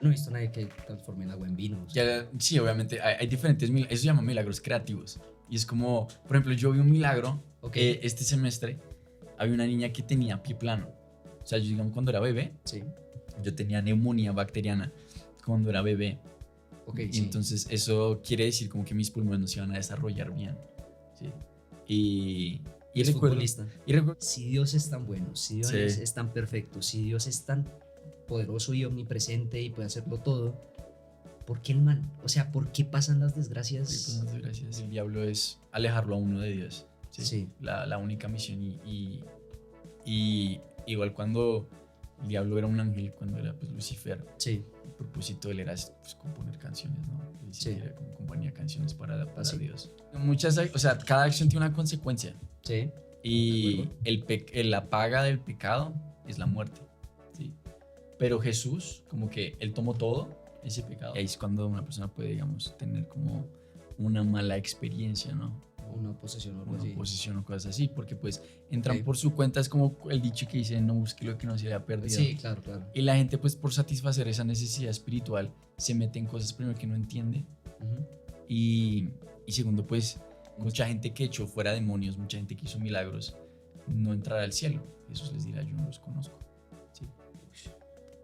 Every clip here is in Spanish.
No he visto a nadie que transforme el agua en vino. O sea. Sí, obviamente hay diferentes milagros, eso se llama milagros creativos. Y es como, por ejemplo, yo vi un milagro este semestre, había una niña que tenía pie plano. O sea, yo digamos cuando era bebé, Sí. yo tenía neumonía bacteriana cuando era bebé. Y Sí. entonces eso quiere decir como que mis pulmones no se iban a desarrollar bien. ¿Sí? Y Es recuerdo, futbolista. Si Dios es tan bueno, si Dios es tan perfecto, si Dios es tan poderoso y omnipresente y puede hacerlo todo, ¿por qué el mal? O sea, ¿por qué pasan las desgracias? Sí, pues, las desgracias. El diablo es alejarlo a uno de Dios. Sí. La única misión. Y igual cuando el diablo era un ángel, cuando era pues Lucifer, sí. el propósito de él era pues, componer canciones, ¿no? Él sí. Era como componía canciones para Dios. Muchas, o sea, cada acción tiene una consecuencia. Sí. Y la paga del pecado es la muerte. ¿Sí? Pero Jesús, como que él tomó todo ese pecado. Y ahí es cuando una persona puede, digamos, tener como una mala experiencia, ¿no? Una posesión o algo una así. posesión o cosas así, porque pues entran por su cuenta, es como el dicho que dice, no busque lo que no se le ha perdido. Sí, claro, claro. Y la gente pues por satisfacer esa necesidad espiritual se mete en cosas primero que no entiende. Y segundo pues mucha gente que echó fuera demonios, mucha gente que hizo milagros, no entrará al cielo. Jesús les dirá, yo no los conozco. ¿Sí?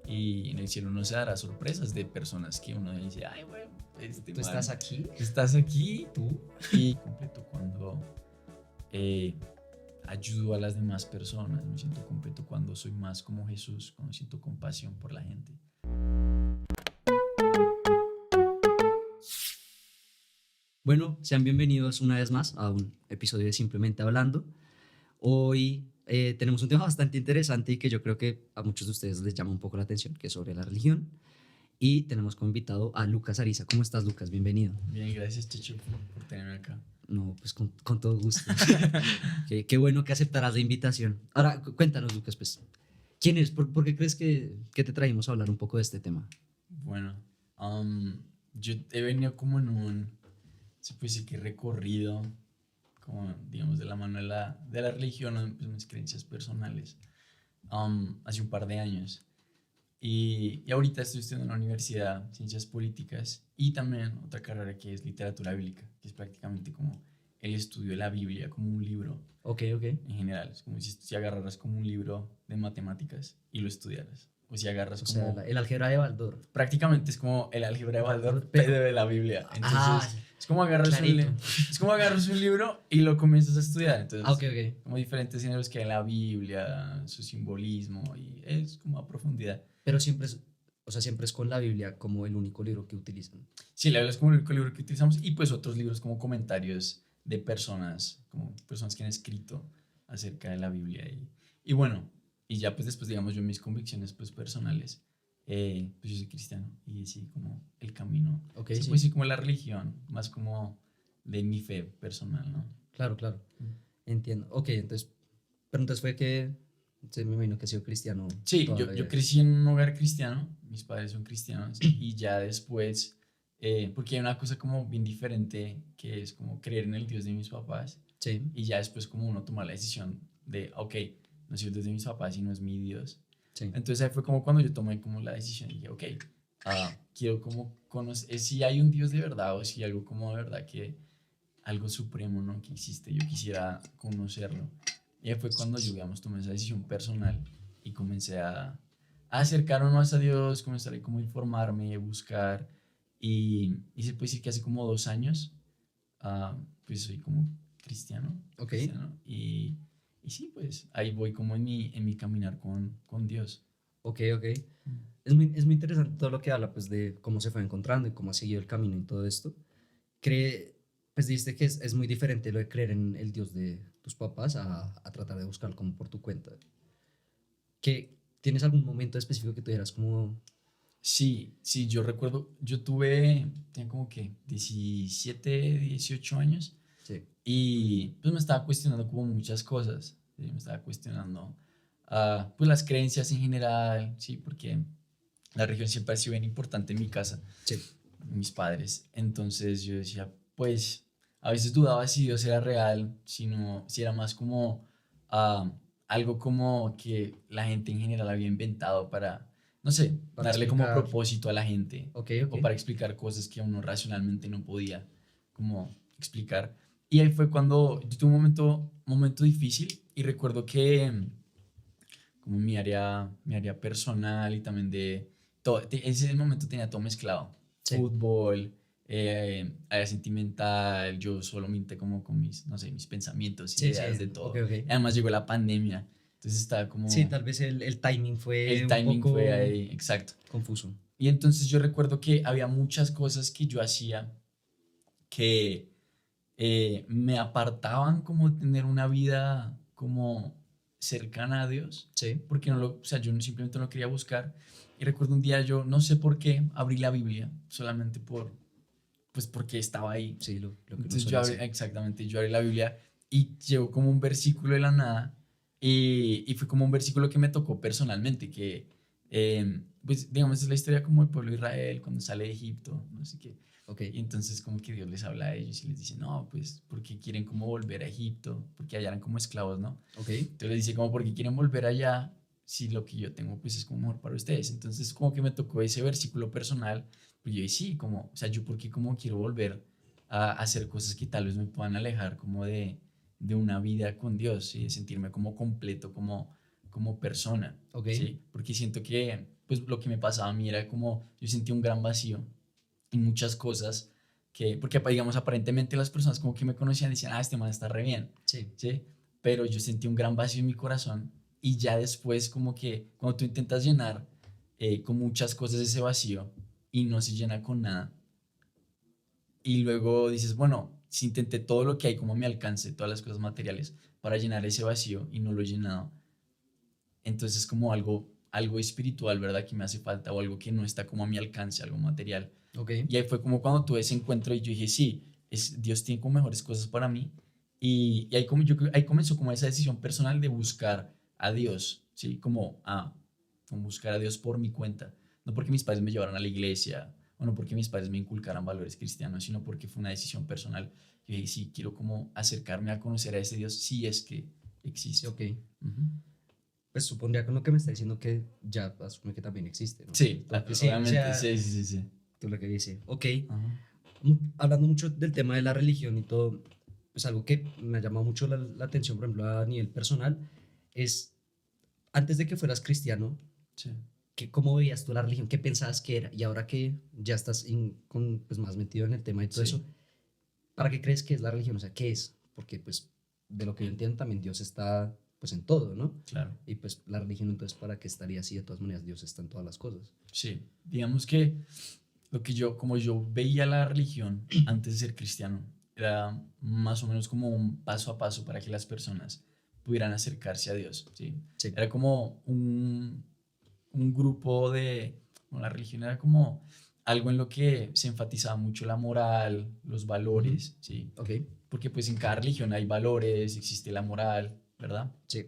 Y en el cielo no se dará sorpresas de personas que uno dice, ay, bueno, ¿tú estás aquí? ¿Estás aquí? ¿Tú? Y completo cuando ayudo a las demás personas, me siento completo cuando soy más como Jesús, cuando siento compasión por la gente. Bueno, sean bienvenidos una vez más a un episodio de Simplemente Hablando. Hoy tenemos un tema bastante interesante y que yo creo que a muchos de ustedes les llama un poco la atención, que es sobre la religión. Y tenemos como invitado a Lucas Ariza. ¿Cómo estás, Lucas? Bienvenido. Bien, gracias, Chicho, por tenerme acá. No, pues con todo gusto. Qué bueno que aceptarás la invitación. Ahora, cuéntanos, Lucas, pues, ¿quién eres? ¿Por qué crees que te trajimos a hablar un poco de este tema? Bueno, yo he venido como en un, se puede decir que recorrido, como digamos de la mano de la religión, pues, mis creencias personales, hace un par de años. Y ahorita estoy estudiando en la universidad Ciencias Políticas y también otra carrera que es Literatura Bíblica, que es prácticamente como el estudio de la Biblia como un libro. Ok. En general, es como si agarraras como un libro de matemáticas y lo estudiaras. O si agarras como... sea, el álgebra de Baldor. Prácticamente es como el álgebra de Baldor, pero de la Biblia. Entonces, es como agarras un libro y lo comienzas a estudiar. Entonces, okay. Como diferentes géneros que hay en la Biblia, su simbolismo, y es como a profundidad. Pero siempre es con la Biblia como el único libro que utilizan. Sí, la Biblia es como el único libro que utilizamos y pues otros libros como comentarios de personas, como personas que han escrito acerca de la Biblia. Y bueno, y ya pues después digamos yo mis convicciones pues personales, pues yo soy cristiano y sí como el camino, okay, sí. Pues sí como la religión, más como de mi fe personal, ¿no? Claro. Entiendo. Ok, pero entonces fue que, me imagino que ha sido cristiano. Sí, yo crecí en un hogar cristiano, mis padres son cristianos y ya después, porque hay una cosa como bien diferente que es como creer en el Dios de mis papás. Sí. Y ya después como uno toma la decisión de, ok, no es el Dios de mis papás, sino es mi Dios. Sí. Entonces ahí fue como cuando yo tomé como la decisión y dije, ok, quiero como conocer si hay un Dios de verdad o si hay algo como de verdad que, algo supremo, ¿no? Que existe, yo quisiera conocerlo. Y ahí fue cuando yo, digamos, tomé esa decisión personal y comencé a acercarme más a Dios, comencé a como informarme, buscar. Y se puede decir que hace como 2 años, pues soy como cristiano. Ok. Cristiano, y sí, pues ahí voy como en mi caminar con Dios. Ok. Es muy interesante todo lo que habla, pues, de cómo se fue encontrando y cómo ha seguido el camino en todo esto. Pues dijiste que es muy diferente lo de creer en el Dios de tus papás a tratar de buscarlo como por tu cuenta. ¿Tienes algún momento específico que tuvieras como...? Sí, yo recuerdo, tenía como que 17, 18 años. Sí. Y pues me estaba cuestionando como muchas cosas. ¿Sí? Me estaba cuestionando pues las creencias en general, sí, porque la religión siempre ha sido bien importante en mi casa. Sí. Mis padres. Entonces yo decía, pues a veces dudaba si Dios era real, si era más como algo como que la gente en general había inventado para, no sé, Para darle como explicar. propósito a la gente Ok, ok. o para explicar cosas que uno racionalmente no podía como explicar. Y ahí fue cuando yo tuve un momento difícil y recuerdo que como mi área personal y también de todo, ese momento tenía todo mezclado, Sí. fútbol, área sentimental, yo solamente como con mis, no sé, mis pensamientos, Sí, sí, ideas de ok, todo. ok. Y además llegó la pandemia, entonces estaba Sí, como, tal vez el timing fue el un timing fue poco ahí, exacto. confuso. Y entonces yo recuerdo que había muchas cosas que yo hacía que me apartaban como de tener una vida como cercana a Dios, Sí, porque o sea, yo simplemente no lo quería buscar. Y recuerdo un día yo, no sé por qué, abrí la Biblia, solamente pues porque estaba ahí. sí, lo que uno Entonces suele hacer. exactamente, yo abrí la Biblia y llegó como un versículo de la nada y fue como un versículo que me tocó personalmente, que pues digamos es la historia como el pueblo de Israel cuando sale de Egipto, no sé qué. Ok, Y entonces como que Dios les habla a ellos y les dice, no, pues porque quieren como volver a Egipto, porque allá eran como esclavos, ¿no? ok, Entonces les dice como porque quieren volver allá, si lo que yo tengo pues es como mejor para ustedes. Entonces como que me tocó ese versículo personal, pues yo dije, sí, como, o sea, yo porque como quiero volver a hacer cosas que tal vez me puedan alejar como de una vida con Dios, ¿sí? De sentirme como completo, como persona, ok. ¿sí? Porque siento que pues lo que me pasaba a mí era como yo sentía un gran vacío en muchas cosas que, porque digamos, aparentemente las personas como que me conocían decían, ah, este man está re bien, Sí, ¿sí? Pero yo sentí un gran vacío en mi corazón y ya después como que cuando tú intentas llenar con muchas cosas ese vacío y no se llena con nada y luego dices, bueno, si intenté todo lo que hay como a mi alcance, todas las cosas materiales para llenar ese vacío y no lo he llenado, entonces es como algo espiritual, ¿verdad? Que me hace falta o algo que no está como a mi alcance, algo material. ok, Y ahí fue como cuando tuve ese encuentro y yo dije, sí, Dios tiene como mejores cosas para mí. Y ahí, ahí comenzó como esa decisión personal de buscar a Dios, ¿sí? Como buscar a Dios por mi cuenta. No porque mis padres me llevaran a la iglesia o no porque mis padres me inculcaran valores cristianos, sino porque fue una decisión personal. Yo dije, sí, quiero como acercarme a conocer a ese Dios si es que sí, existe. ok. Ujú. Pues supondría con lo que me está diciendo que ya asume que también existe, ¿no? Sí, Entonces, sí, o obviamente, sea, sí, sí, sí, sí. tú lo que dices. Ok, Ajá. hablando mucho del tema de la religión y todo, pues algo que me ha llamado mucho la atención, por ejemplo, a nivel personal, es antes de que fueras cristiano, Sí. ¿cómo veías tú la religión? ¿Qué pensabas que era? Y ahora que ya estás pues, más metido en el tema y todo Sí, eso, ¿para qué crees que es la religión? O sea, ¿qué es? Porque pues de lo que yo entiendo también Dios está pues en todo, ¿no? claro. Y pues la religión entonces ¿para qué estaría así? De todas maneras Dios está en todas las cosas. Sí, digamos que como yo veía la religión antes de ser cristiano, era más o menos como un paso a paso para que las personas pudieran acercarse a Dios, ¿sí? Sí, Era como un grupo bueno, la religión era como algo en lo que se enfatizaba mucho la moral, los ujú, valores, ¿sí? ok, Porque pues en cada religión hay valores, existe la moral, ¿verdad? sí,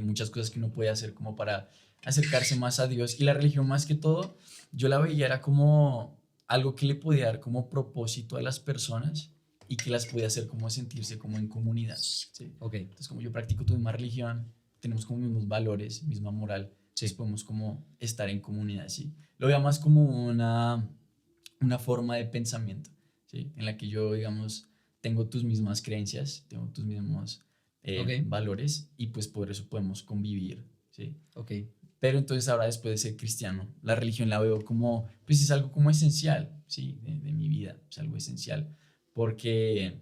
Muchas cosas que uno puede hacer como para acercarse más a Dios. Y la religión más que todo, yo la veía era como algo que le podía dar como propósito a las personas y que las podía hacer como sentirse como en comunidad. ¿Sí? ok, Entonces como yo practico tu misma religión, tenemos como mismos valores, misma moral, entonces sí, podemos como estar en comunidad. ¿Sí? Lo veo más como una forma de pensamiento, ¿sí? En la que yo, digamos, tengo tus mismas creencias, tengo tus mismos ok, valores y pues por eso podemos convivir, ¿sí? ok, Pero entonces ahora después de ser cristiano, la religión la veo como, pues es algo como esencial, ¿sí? De mi vida, es algo esencial, porque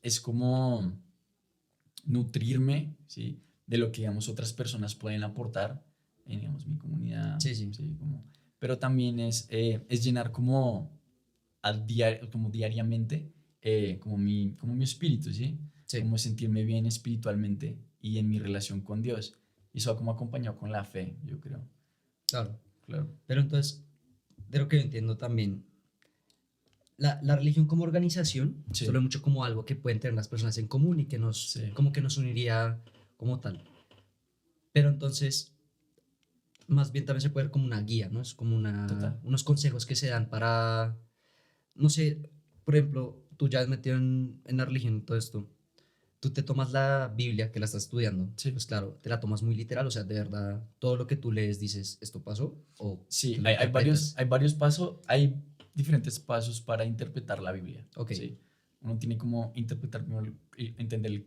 es como nutrirme, ¿sí? De lo que, digamos, otras personas pueden aportar en, digamos, mi comunidad, sí, sí, ¿sí? Pero también es llenar como, como diariamente como mi espíritu, ¿sí? sí, Como sentirme bien espiritualmente y en mi relación con Dios. Y eso va como acompañado con la fe, yo creo. claro. Claro. Pero entonces, de lo que yo entiendo también, la religión como organización, Sí, solo mucho como algo que pueden tener las personas en común y que sí, como que nos uniría como tal. Pero entonces, más bien también se puede ver como una guía, ¿no? Es como total. unos consejos que se dan para, no sé, por ejemplo, tú ya has metido en la religión y todo esto. tú te tomas la Biblia que la estás estudiando, Sí. pues claro, te la tomas muy literal, o sea, de verdad, todo lo que tú lees dices, ¿esto pasó? ¿O Sí, te lo hay interpretas? varios pasos, hay diferentes pasos para interpretar la Biblia. Ok, Sí. Uno tiene como interpretar, primero entender el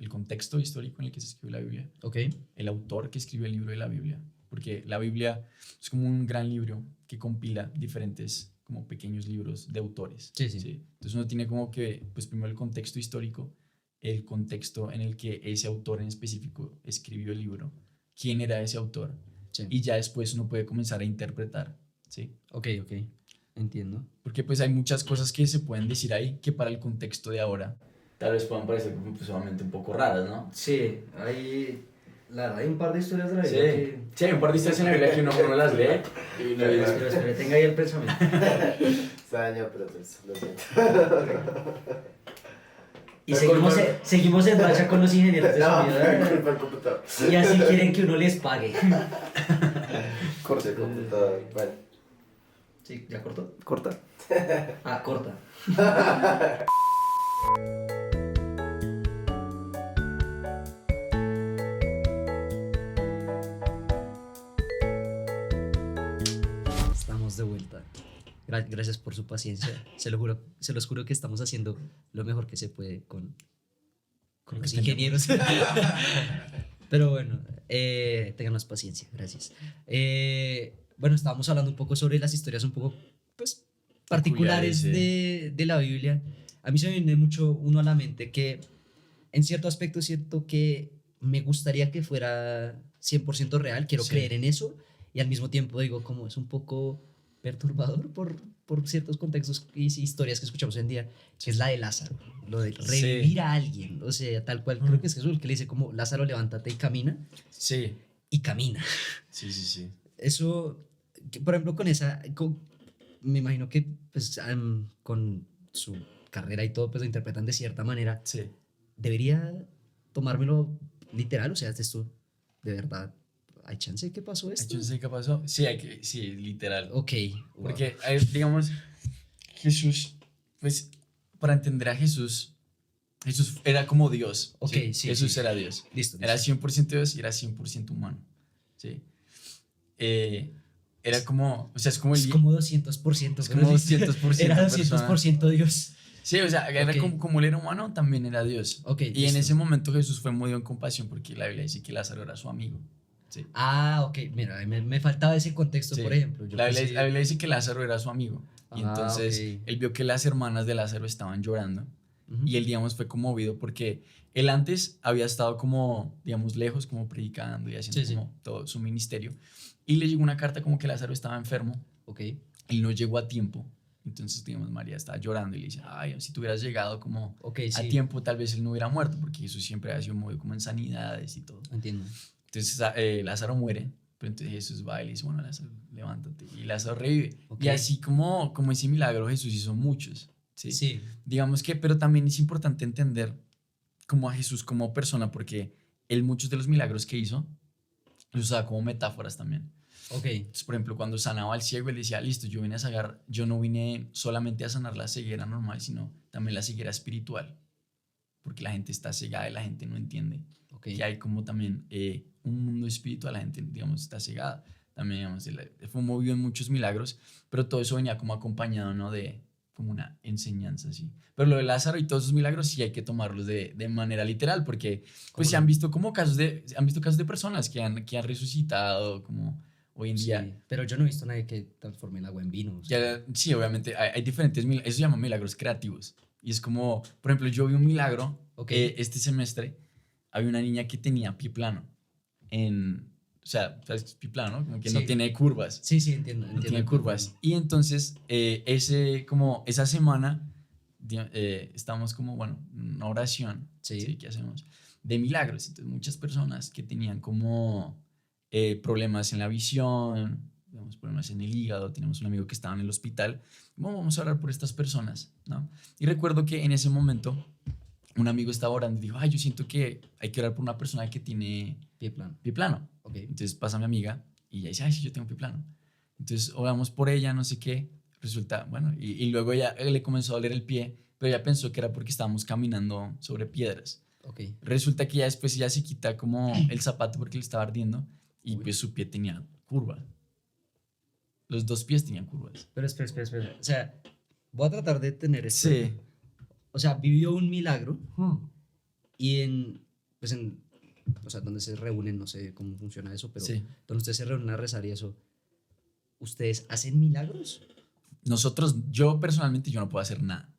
contexto histórico en el que se escribió la Biblia, ok, el autor que escribió el libro de la Biblia, porque la Biblia es como un gran libro que compila diferentes como pequeños libros de autores. sí, sí, ¿Sí? Entonces uno tiene como que, pues primero el contexto histórico, el contexto en el que ese autor en específico escribió el libro, quién era ese autor, sí, y ya después uno puede comenzar a interpretar. ¿Sí? ok, ok, entiendo. Porque pues hay muchas cosas que se pueden decir ahí que para el contexto de ahora tal vez puedan parecer como pues, solamente un poco raras, ¿no? Sí, la verdad, hay un par de historias de la Sí, sí, hay un par de historias en la Biblia que uno las lee y uno dice, espera, tenga ahí el pensamiento. Está dañado, pero pues, lo siento. Y seguimos en marcha con los ingenieros de No, sonido. culpa el computador. Y así quieren que uno les pague. Corta el computador. Vale. Sí, ¿ya cortó? Corta. Ah, corta. Estamos de vuelta. Gracias por su paciencia. Se los juro que estamos haciendo lo mejor que se puede con los ingenieros. Pero bueno, tengan más paciencia, gracias. Bueno, estábamos hablando un poco sobre las historias un poco, pues, particulares Peculiares, de la Biblia. A mí se me viene mucho uno a la mente que, en cierto aspecto, es cierto que me gustaría que fuera 100% real, quiero Sí. creer en eso, y al mismo tiempo digo, como es un poco perturbador por ciertos contextos y historias que escuchamos hoy en día, que es la de Lázaro, lo de revivir Sí. a alguien, o sea, tal cual, creo que es Jesús que le dice como, Lázaro, levántate y camina, Sí, y camina. sí, sí, sí. Eso, por ejemplo, me imagino que pues, con su carrera y todo, pues lo interpretan de cierta manera, Sí. debería tomármelo literal, o sea, esto, de verdad, ¿hay chance de que pasó esto? ¿Yo sé qué pasó? Sí, sí, literal. Ok, wow. Porque, digamos, Jesús, pues, para entender a Jesús, Jesús era como Dios. Ok, ¿sí? sí, Jesús sí. era Dios. Listo, Era listo. 100% Dios y era 100% humano. ¿Sí? Era como, o sea, es como Es como 200%. Es pero como sí, 200% Era persona. 200% Dios. Sí, o sea, era Ok. como él era humano, también era Dios. Ok, Y en listo. ese momento Jesús fue movido en compasión porque la Biblia dice que Lázaro era su amigo. Sí. Ah, ok, mira, me faltaba ese contexto, Sí. por ejemplo. Yo La pensé- Biblia dice que Lázaro era su amigo. Y entonces ok. él vio que las hermanas de Lázaro estaban llorando. Ujú. Y él, digamos, fue conmovido porque él antes había estado como, digamos, lejos, como predicando y haciendo Sí, sí. como todo su ministerio. Y le llegó una carta como que Lázaro estaba enfermo Ok, y no llegó a tiempo. Entonces, digamos, María estaba llorando y le dice, ay, si tú hubieras llegado como ok, a sí, tiempo, tal vez él no hubiera muerto, porque Jesús siempre ha sido movido como en sanidades y todo. entiendo. Entonces, Lázaro muere, pero entonces Jesús va y le dice, bueno, Lázaro, levántate. Y Lázaro revive. Ok. Y así como ese milagro Jesús hizo muchos. ¿sí? Sí, Digamos que, pero también es importante entender como a Jesús como persona, porque él muchos de los milagros que hizo los usaba como metáforas también. ok, Entonces, por ejemplo, cuando sanaba al ciego, él decía, listo, yo vine a sanar, yo no vine solamente a sanar la ceguera normal, sino también la ceguera espiritual, porque la gente está cegada y la gente no entiende ok. que hay como también un mundo espiritual, la gente, digamos, está cegada. También, digamos, él fue movido en muchos milagros, pero todo eso venía como acompañado, ¿no? De como una enseñanza, así. Pero lo de Lázaro y todos esos milagros sí hay que tomarlos de manera literal, porque pues ¿Cómo se han no? visto como han visto casos de personas que han resucitado, como hoy en Sí, día. pero yo no he visto a nadie que transforme el agua en vino. O sea, Sí, obviamente hay diferentes milagros, eso se llama milagros creativos. Y es como, por ejemplo, yo vi un milagro ok, este semestre, había una niña que tenía pie plano, o sea, ¿sabes qué es pie plano, no? Como que no Sí. tiene curvas, sí, sí, entiendo. no entiendo tiene el curvas. problema. Y entonces, como esa semana, estábamos como, bueno, en una oración, Sí. ¿sí? ¿Qué hacemos? De milagros. Entonces, muchas personas que tenían como problemas en la visión, digamos, problemas en el hígado, tenemos un amigo que estaba en el hospital, bueno, vamos a orar por estas personas, ¿no? Y recuerdo que en ese momento un amigo estaba orando y dijo, ay, yo siento que hay que orar por una persona que tiene Pie plano. pie plano. Ok, Entonces pasa mi amiga y ella dice, ay, sí, yo tengo pie plano. Entonces oramos por ella, no sé qué, resulta, bueno, y luego ella le comenzó a doler el pie, pero ella pensó que era porque estábamos caminando sobre piedras. Ok. Resulta que ya después ella se quita como el zapato porque le estaba ardiendo y Uy. pues su pie tenía curva. Los dos pies tenían curvas. Pero espera. O sea, voy a tratar de tener esto. Sí. O sea, vivió un milagro y pues o sea, donde se reúnen, no sé cómo funciona eso, pero Sí. donde ustedes se reúnen a rezar y eso, ¿ustedes hacen milagros? Yo personalmente, yo no puedo hacer nada.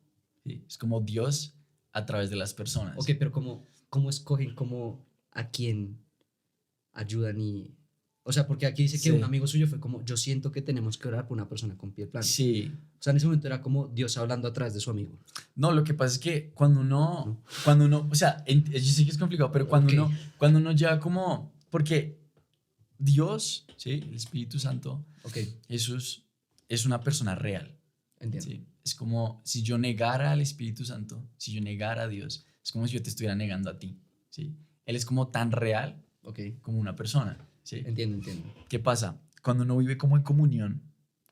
¿Sí? Es como Dios a través de las personas. Ok, pero ¿cómo escogen a quién ayudan y... O sea, porque aquí dice que Sí. un amigo suyo fue como, yo siento que tenemos que orar por una persona con pie plano. Sí. O sea, en ese momento era como Dios hablando a través de su amigo. No, lo que pasa es que cuando uno, o sea, yo sé que es complicado, pero Ok. cuando uno ya como, porque Dios, ¿sí? El Espíritu Santo, Ok, Jesús, es una persona real. entiendo. ¿Sí? Es como si yo negara al Espíritu Santo, si yo negara a Dios, es como si yo te estuviera negando a ti. ¿Sí? Él es como tan real Ok, como una persona. ¿Sí? entiendo. ¿Qué pasa? Cuando uno vive como en comunión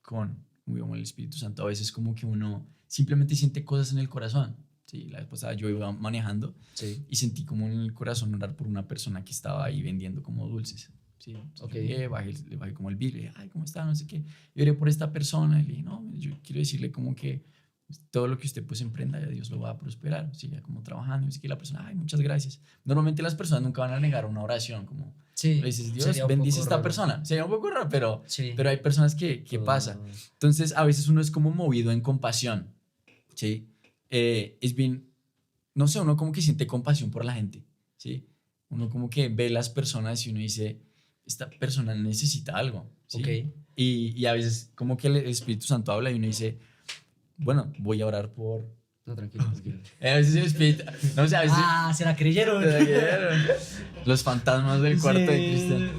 con el Espíritu Santo, a veces como que uno simplemente siente cosas en el corazón. ¿Sí? La vez pasada yo iba manejando Sí, y sentí como en el corazón orar por una persona que estaba ahí vendiendo como dulces. ¿Sí? Entonces Ok. yo llegué, le bajé como el vidrio, le dije, ay, ¿cómo está? No sé qué. Yo oré por esta persona y le dije, no, yo quiero decirle como que todo lo que usted pues emprenda, ya Dios lo va a prosperar. Siga como trabajando. Y así que la persona, ay, muchas gracias. Normalmente las personas nunca van a negar una oración, como sí. le dices, Dios, Sería un bendice poco a esta raro. persona. Sería un poco raro, Sí. pero hay personas que pasa. Entonces, a veces uno es como movido en compasión, ¿sí? Es bien, no sé, uno como que siente compasión por la gente, ¿sí? Uno como que ve las personas y uno dice, esta persona necesita algo, ¿sí? Ok. Y a veces como que el Espíritu Santo habla y uno dice, bueno, voy a orar por... No, tranquilo. A veces el Espíritu, no sé, a veces... Se la creyeron. Los fantasmas del cuarto de Cristian.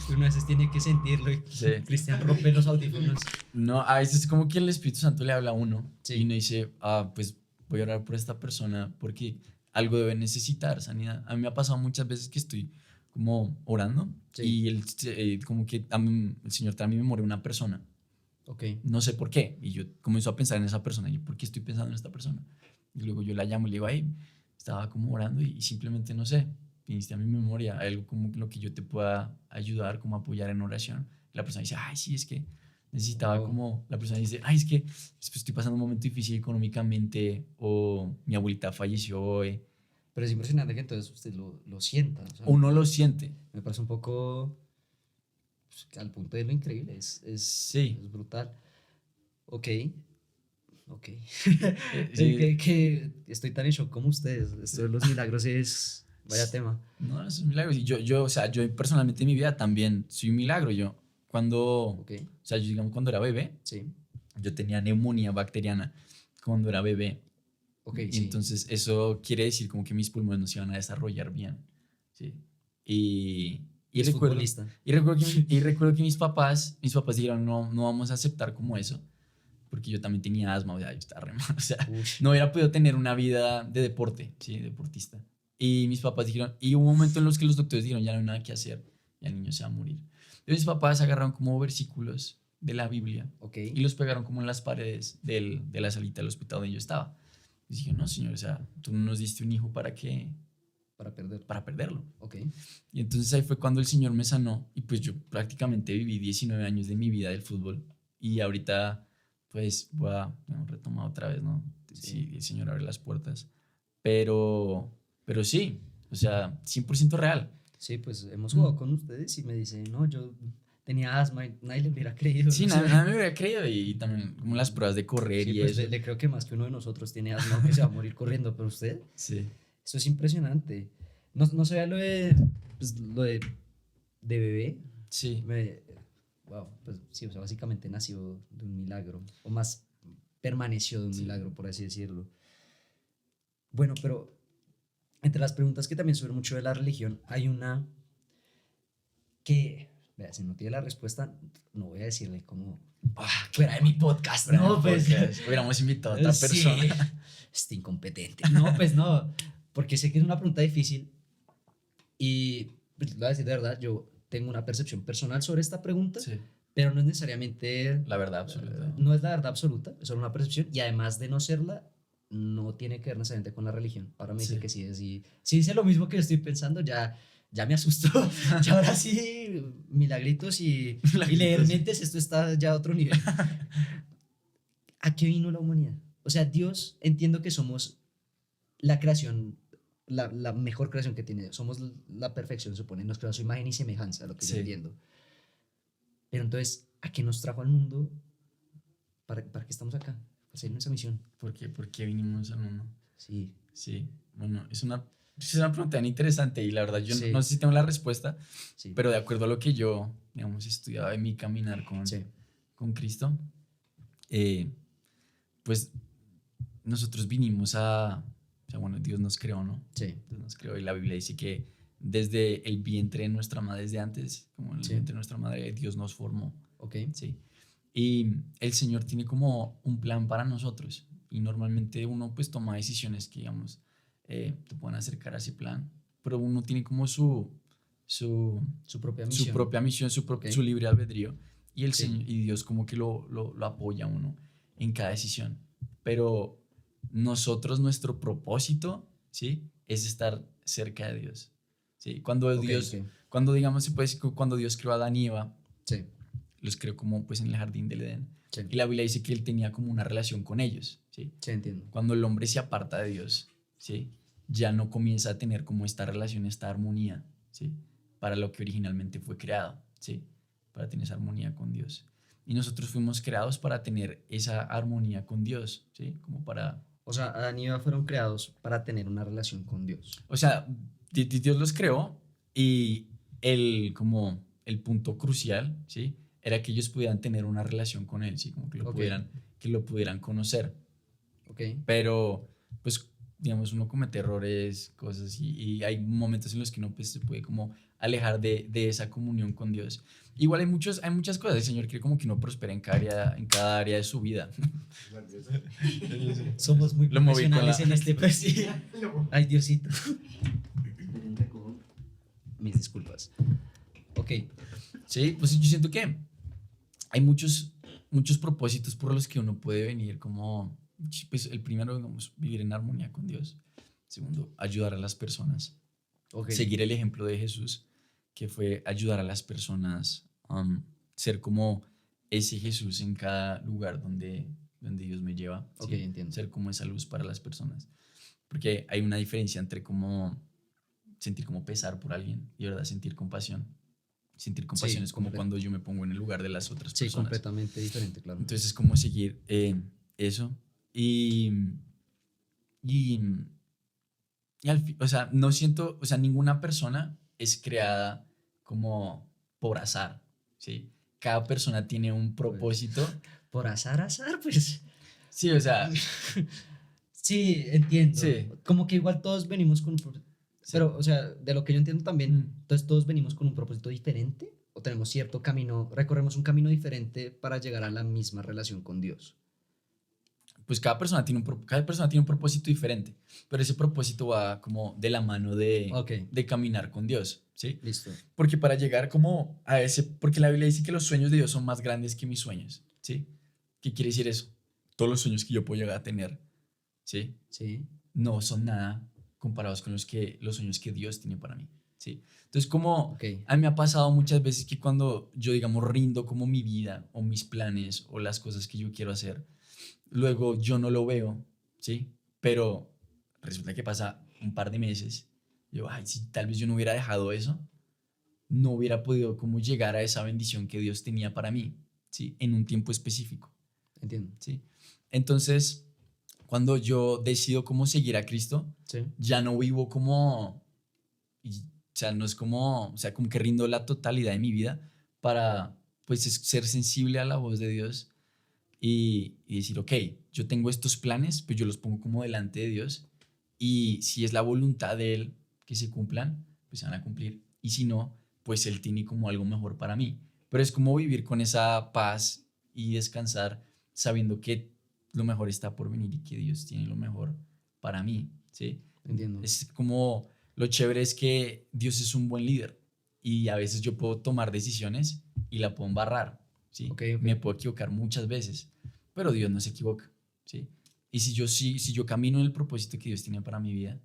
Uno a veces tiene que sentirlo y Sí. Cristian rompe los audífonos. No, a veces como que el Espíritu Santo le habla a uno Sí. y uno dice, pues voy a orar por esta persona porque algo debe necesitar sanidad. A mí me ha pasado muchas veces que estoy como orando Sí. y como que el Señor también me muere una persona. Ok. No sé por qué. Y yo comienzo a pensar en esa persona. Y yo, ¿por qué estoy pensando en esta persona? Y luego yo la llamo y le digo, ay, estaba como orando y simplemente no sé. Viniste a mi memoria algo como lo que yo te pueda ayudar, como apoyar en oración. Y la persona dice, ay, sí, es que necesitaba Wow. como... La persona dice, ay, es que estoy pasando un momento difícil económicamente o mi abuelita falleció hoy. Pero es impresionante que entonces usted lo sienta. O sea, Uno lo siente. me parece un poco pues, al punto de lo increíble. Sí. Es brutal. Ok. Sí. Que estoy tan en shock como ustedes. Esto de los milagros es. Vaya tema. No, eso es un milagro. Y o sea, yo personalmente en mi vida también soy un milagro. Yo, o Ok. sea, yo digamos cuando era bebé, Sí. yo tenía neumonía bacteriana cuando era bebé. Ok, Y sí. entonces eso quiere decir como que mis pulmones no se iban a desarrollar bien. ¿Sí? Y Es recuerdo, futbolista. y recuerdo que mis papás dijeron, no vamos a aceptar como eso. Porque yo también tenía asma, o sea, yo estaba re mal, o sea, Ush. no hubiera podido tener una vida de deporte, sí, deportista. Y mis papás dijeron, y hubo un momento en los que los doctores dijeron, ya no hay nada que hacer, ya el niño se va a morir. Entonces mis papás agarraron como versículos de la Biblia Ok. y los pegaron como en las paredes de la salita del hospital donde yo estaba. Y dije, no, señor, o sea, tú no nos diste un hijo para perderlo. Ok. Y entonces ahí fue cuando el Señor me sanó y pues yo prácticamente viví 19 años de mi vida del fútbol y ahorita pues voy a retomar otra vez, ¿no? Sí, el Señor abre las puertas. Pero sí, o sea, 100% real. Sí, pues hemos jugado con ustedes y me dice, no, yo tenía asma y nadie le hubiera creído. Sí, no sé. nadie me hubiera creído y también como las pruebas de correr Sí, y pues eso. le creo que más que uno de nosotros tiene asma que se va a morir corriendo, pero usted, Sí, eso es impresionante. No sabía de bebé. sí. Wow, pues sí, o sea, básicamente nació de un milagro, o más permaneció de un milagro, por así decirlo. Bueno, pero entre las preguntas que también suben mucho de la religión, hay una que, vea, si no tiene la respuesta, no voy a decirle como fuera de mi podcast, no, pues. Hubiéramos invitado a otra Sí, persona. este incompetente. No, pues no, porque sé que es una pregunta difícil y pues, lo voy a decir de verdad, yo tengo una percepción personal sobre esta pregunta, Sí, pero no es necesariamente, la verdad absoluta. no es la verdad absoluta, es solo una percepción y además de no serla, no tiene que ver necesariamente con la religión. Ahora me dice Sí. que sí, si dice lo mismo que yo estoy pensando, ya me asustó. Ya ahora sí, milagritos y leer mentes, esto está ya a otro nivel. ¿A qué vino la humanidad? O sea, Dios, entiendo que somos la creación, la mejor creación que tiene Dios. Somos la perfección, supone. Nos creó a su imagen y semejanza, lo que yo Sí. entiendo. Pero entonces, ¿a qué nos trajo al mundo? ¿Para qué estamos acá? Para seguir nuestra misión. ¿Por qué vinimos al mundo? Sí, Sí, bueno, es una pregunta tan interesante y la verdad yo Sí. no sé si tengo la respuesta, sí. pero de acuerdo a lo que yo, digamos, estudiaba en mi caminar Sí, con Cristo, eh, pues nosotros vinimos o sea, bueno, Dios nos creó, ¿no? sí, Dios nos creó y la Biblia dice que desde el vientre de nuestra madre, desde antes, como en el Sí. vientre de nuestra madre, Dios nos formó, ok. ¿sí? Y el Señor tiene como un plan para nosotros y normalmente uno pues toma decisiones que, digamos, te pueden acercar a ese plan, pero uno tiene como su, Su propia su misión. propia misión, Ok. su libre albedrío y el Sí. Señor y Dios como que lo apoya a uno en cada decisión. Pero nosotros, nuestro propósito, ¿sí? Es estar cerca de Dios, ¿sí? Cuando Ok, Dios, ok. cuando digamos, se puede decir que cuando Dios creó a Adán y Eva, Sí, los creó como pues en el jardín del Edén. sí, Y la Biblia dice que él tenía como una relación con ellos, ¿sí? sí, entiendo. Cuando el hombre se aparta de Dios, ¿sí? Ya no comienza a tener como esta relación, esta armonía, ¿sí? Para lo que originalmente fue creado, ¿sí? Para tener esa armonía con Dios. Y nosotros fuimos creados para tener esa armonía con Dios, ¿sí? Como para... O sea, Adán y Eva fueron creados para tener una relación con Dios. O sea, Dios los creó y como el punto crucial, ¿sí? Era que ellos pudieran tener una relación con él, ¿sí? Como Ok. que lo pudieran conocer. Ok, Pero, pues, digamos, uno comete errores, cosas, y hay momentos en los que uno pues, se puede como alejar de esa comunión con Dios. Igual hay muchas cosas, el Señor quiere como que uno prospere en cada área de su vida. somos muy Lo moví con profesionales la- en este pues sí. Ay, Diosito. Mis disculpas. Ok, Sí, pues yo siento que hay muchos propósitos por los que uno puede venir, como, pues el primero, digamos, vivir en armonía con Dios. Segundo, ayudar a las personas. ok. Seguir el ejemplo de Jesús, que fue ayudar a las personas, ser como ese Jesús en cada lugar donde Dios me lleva. Ok, ¿sí? entiendo. Ser como esa luz para las personas. Porque hay una diferencia entre como sentir como pesar por alguien y, ¿verdad?, sentir compasión. Sentir compasión Sí, es como cuando yo me pongo en el lugar de las otras Sí, personas. completamente diferente, claro. Entonces es como seguir eso. Y, y, o sea, no siento, o sea, ninguna persona es creada como por azar, ¿sí? Cada persona tiene un propósito. Por azar, pues. Sí, o sea, Sí, entiendo. sí. Como que igual todos venimos con un propósito. Sí. Pero, o sea, de lo que yo entiendo también, Mm. entonces todos venimos con un propósito diferente o tenemos cierto camino, recorremos un camino diferente para llegar a la misma relación con Dios. Pues cada persona tiene un propósito diferente, pero ese propósito va como de la mano Ok, de caminar con Dios, ¿sí? listo. Porque para llegar como a ese, porque la Biblia dice que los sueños de Dios son más grandes que mis sueños, ¿sí? ¿Qué quiere decir eso? Todos los sueños que yo puedo llegar a tener, ¿sí? Sí, No son nada comparados con los sueños que Dios tiene para mí, ¿sí? Entonces, como ok. a mí me ha pasado muchas veces que cuando yo, digamos, rindo como mi vida o mis planes o las cosas que yo quiero hacer, luego yo no lo veo, ¿sí? Pero resulta que pasa un par de meses, yo, ay, si tal vez yo no hubiera dejado eso, no hubiera podido como llegar a esa bendición que Dios tenía para mí, ¿sí? En un tiempo específico, Entiendo. ¿sí? Entonces, cuando yo decido cómo seguir a Cristo, Sí, ya no vivo como, o sea, no es como, o sea, como que rindo la totalidad de mi vida para, pues, ser sensible a la voz de Dios y decir, ok, yo tengo estos planes, pues yo los pongo como delante de Dios y si es la voluntad de Él que se cumplan, pues se van a cumplir. Y si no, pues Él tiene como algo mejor para mí. Pero es como vivir con esa paz y descansar sabiendo que lo mejor está por venir y que Dios tiene lo mejor para mí, ¿sí? entiendo. Es como, lo chévere es que Dios es un buen líder y a veces yo puedo tomar decisiones y la puedo embarrar, ¿sí? Ok, ok. Me puedo equivocar muchas veces, pero Dios no se equivoca, ¿sí? Y si yo camino en el propósito que Dios tiene para mi vida,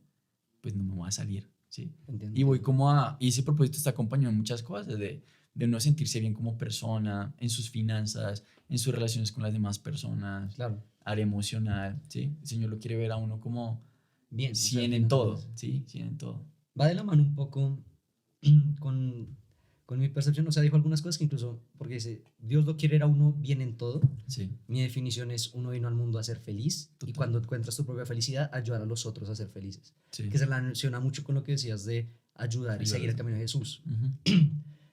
pues no me voy a salir, ¿sí? Entiendo. Y voy y ese propósito está acompañado en muchas cosas, de uno sentirse bien como persona, en sus finanzas, en sus relaciones con las demás personas, Claro. área emocional, ¿sí? El Señor lo quiere ver a uno como Bien. o sea, 100 al en final todo, es- ¿sí? 100 en todo. Va de la mano un poco con mi percepción. O sea, dijo algunas cosas que incluso, porque dice, Dios lo quiere a uno bien en todo. Sí, Mi definición es, uno vino al mundo a ser feliz y Total. cuando encuentras tu propia felicidad, ayudar a los otros a ser felices. sí. Que se relaciona mucho con lo que decías de ayudar y Ayudar. seguir el camino de Jesús. Ujú.